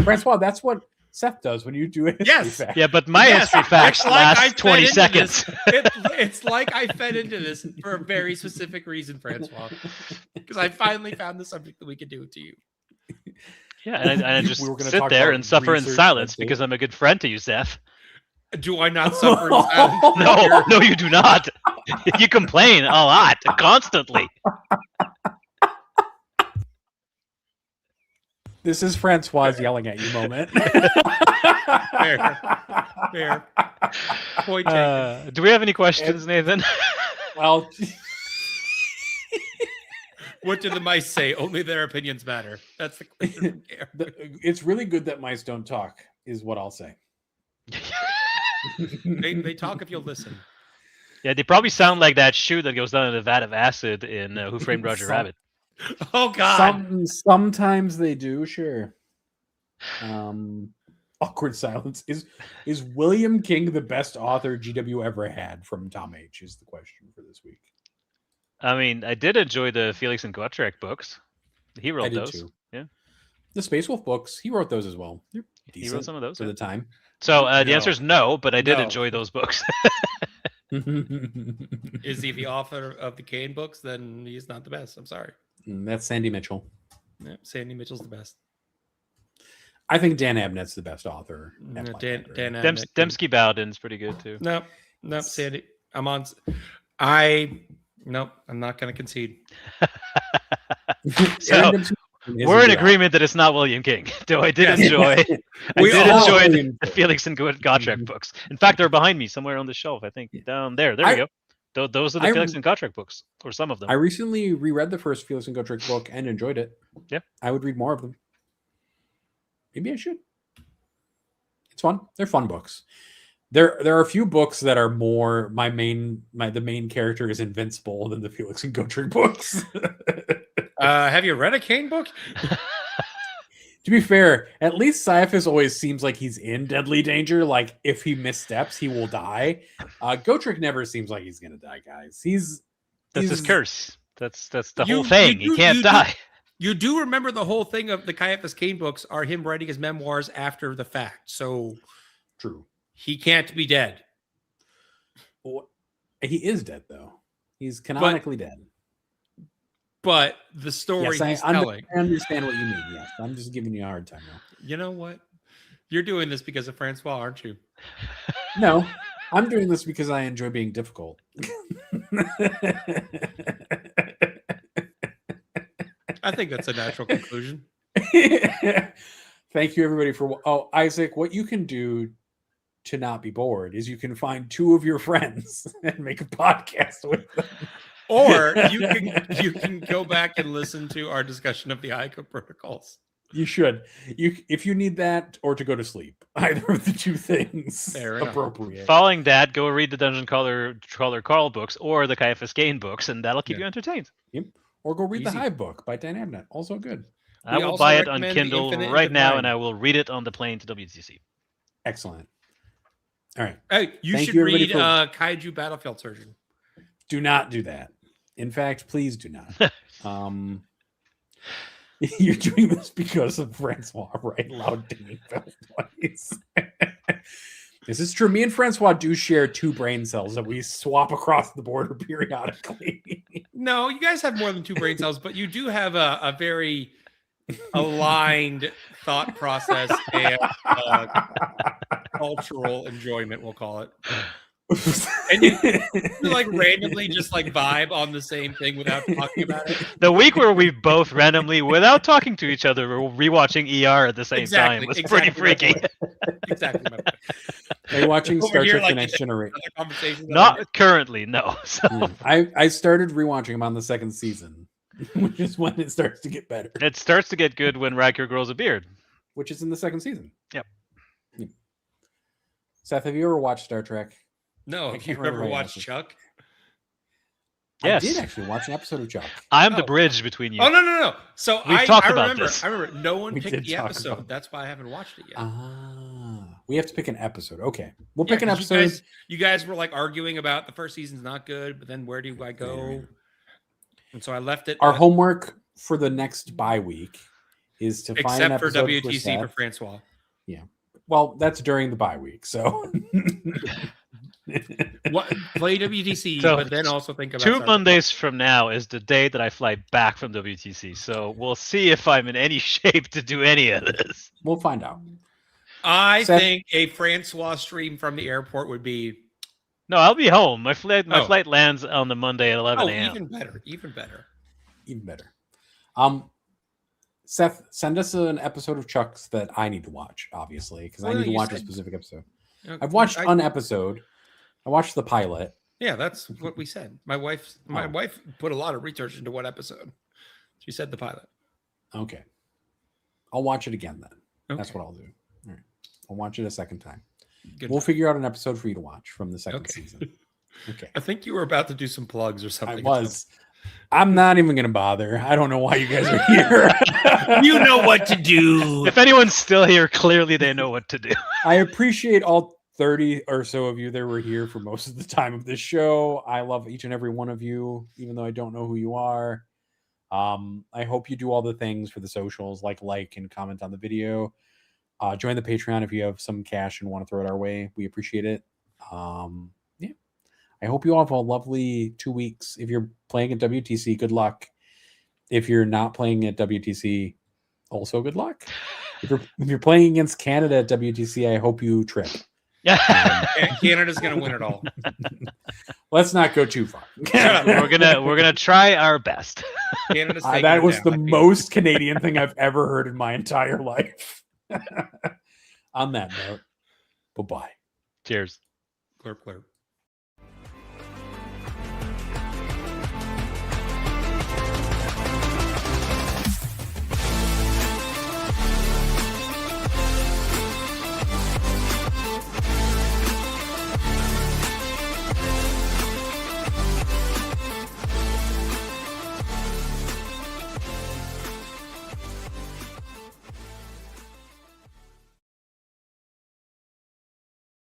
Francois, that's what Seth does when you do it. Yes. Yeah, but my history facts last 20 seconds. It's like I fed into this for a very specific reason, Francois, because I finally found the subject that we could do it to you. Yeah, and I just sit there and suffer in silence because I'm a good friend to you, Seth. Do I not suffer in silence? No, you do not. You complain a lot, constantly. This is Francois yelling at you moment. Fair. Point taken. Do we have any questions, Nathan? Well, what do the mice say? Only their opinions matter. That's the question. It's really good that mice don't talk, is what I'll say. They talk if you'll listen. Yeah, they probably sound like that shoe that goes down in a vat of acid in Who Framed Roger Rabbit. Oh God. Sometimes they do, sure. Awkward silence. Is William King the best author GW ever had? From Tom H is the question for this week. I mean, I did enjoy the Felix and Gottschalk books. He wrote I did those. Too. Yeah. The Space Wolf books, he wrote those as well. He wrote some of those for the time. So the answer is no, but I did No. enjoy those books. Is he the author of the Kane books? Then he's not the best. I'm sorry. That's Sandy Mitchell. Yeah, Sandy Mitchell's the best. I think Dan Abnett's the best author. No, at Dan Blackletter. Abnett. Dembski Bowden's pretty good too. No, Sandy. I'm not going to concede. So Aaron Dempsey is we're a in good agreement that it's not William King. Though I did Yes. enjoy. I We did all- enjoy William the King. Felix and Gottschalk books. In fact, they're behind me somewhere on the shelf. I think down there. There we go. Those are the Felix and Gottschalk books, or some of them. I recently reread the first Felix and Gottschalk book and enjoyed it. Yeah. I would read more of them. Maybe I should. It's fun. They're fun books. There are a few books that are more the main character is invincible than the Felix and Gottschalk books. Have you read a Kane book? To be fair, at least Caiaphas always seems like he's in deadly danger. Like, if he missteps, he will die. Gotrek never seems like he's gonna die, guys. That's his curse. That's the You- whole thing. you He do- can't you do- die. You do remember the whole thing of the Caiaphas Kane books are him writing his memoirs after the fact. So True. he can't be dead. Well, he is dead, though. He's canonically dead. But the story Yes, he's I telling. understand what you mean. Yes, I'm just giving you a hard time now. You know what? You're doing this because of Francois, aren't you? No, I'm doing this because I enjoy being difficult. I think that's a natural conclusion. Thank you, everybody, for. Oh, Isaac, what you can do to not be bored is you can find two of your friends and make a podcast with them. Or you can go back and listen to our discussion of the ICO protocols. You should. If you need that or to go to sleep, either of the two things Fair enough. appropriate. Following that, go read the Dungeon Crawler Carl books or the Caiaphas Kane books, and that'll keep you entertained. Yep. Or go read Easy. The Hive book by Dan Abnett. Also good. I We will also buy it on recommend Kindle Infinite right now, Divine. and I will read it on the plane to WTC. Excellent. All right. Hey, you Thank should you, everybody, read for- Kaiju Battlefield Surgeon. Do not do that. In fact, please do not. You're doing this because of Francois, right? Loud dinging noise. This is true. Me and Francois do share two brain cells that we swap across the border periodically. No, you guys have more than two brain cells, but you do have a very aligned thought process and cultural enjoyment, we'll call it. And you like randomly just like vibe on the same thing without talking about it. The week where we both randomly, without talking to each other, were rewatching ER at the same time was pretty freaky. Exactly. My point. Are you watching Over Star here, Trek: like, The Next Generation? Another conversation that Not currently, no. So I started rewatching them on the second season, which is when it starts to get better. it starts to get good when Riker grows a beard. Which is in the second season. Yep. Seth, have you ever watched Star Trek? No, I have can't you ever remember watched what Chuck? Yes. I did actually watch an episode of Chuck. I'm the Oh. bridge between you. Oh no. So We've I talked I about remember. this. I remember no one We picked did the talk episode. about- That's why I haven't watched it yet. We have to pick an episode. Okay, we'll Yeah, pick an 'cause episode. You guys were like arguing about the first season's not good, but then where do I go? And so I left it. Our homework for the next bye week is to find an except for episode WTC for Seth. Francois. Well, that's during the bye week, so What play WTC, So, but then also think about 2 Star Trek. Mondays from now is the day that I fly back from WTC. So we'll see if I'm in any shape to do any of this. we'll find out. I Seth- think a Francois stream from the airport would be No, I'll be home. My flight Oh. flight lands on the Monday at 11 a.m. even better, even better. Even better. Seth, send us an episode of Chuck's that I need to watch, obviously, because I Well, need to you watch a said- specific episode. Okay, I've watched I- an episode. I watched the pilot. Yeah, that's what we said. My wife Oh. put a lot of research into what episode. She said the pilot. Okay. I'll watch it again then. That's Okay. what I'll do. All right. I'll watch it a second time. Good. We'll figure out an episode for you to watch from the second Okay. season. Okay. I think you were about to do some plugs or I something. was. I'm not even going to bother. I don't know why you guys are here. You know what to do. If anyone's still here, clearly they know what to do. I appreciate all 30 or so of you that were here for most of the time of this show. I love each and every one of you, even though I don't know who you are. I hope you do all the things for the socials, like and comment on the video. Join the Patreon if you have some cash and want to throw it our way. We appreciate it. Yeah. I hope you all have a lovely 2 weeks. If you're playing at WTC, good luck. If you're not playing at WTC, also good luck. If you're playing against Canada at WTC, I hope you trip. Canada's gonna win it all. Let's not go too far. We're gonna try our best. That was the most Canadian thing I've ever heard in my entire life. On that note, bye-bye. Cheers. Clerp.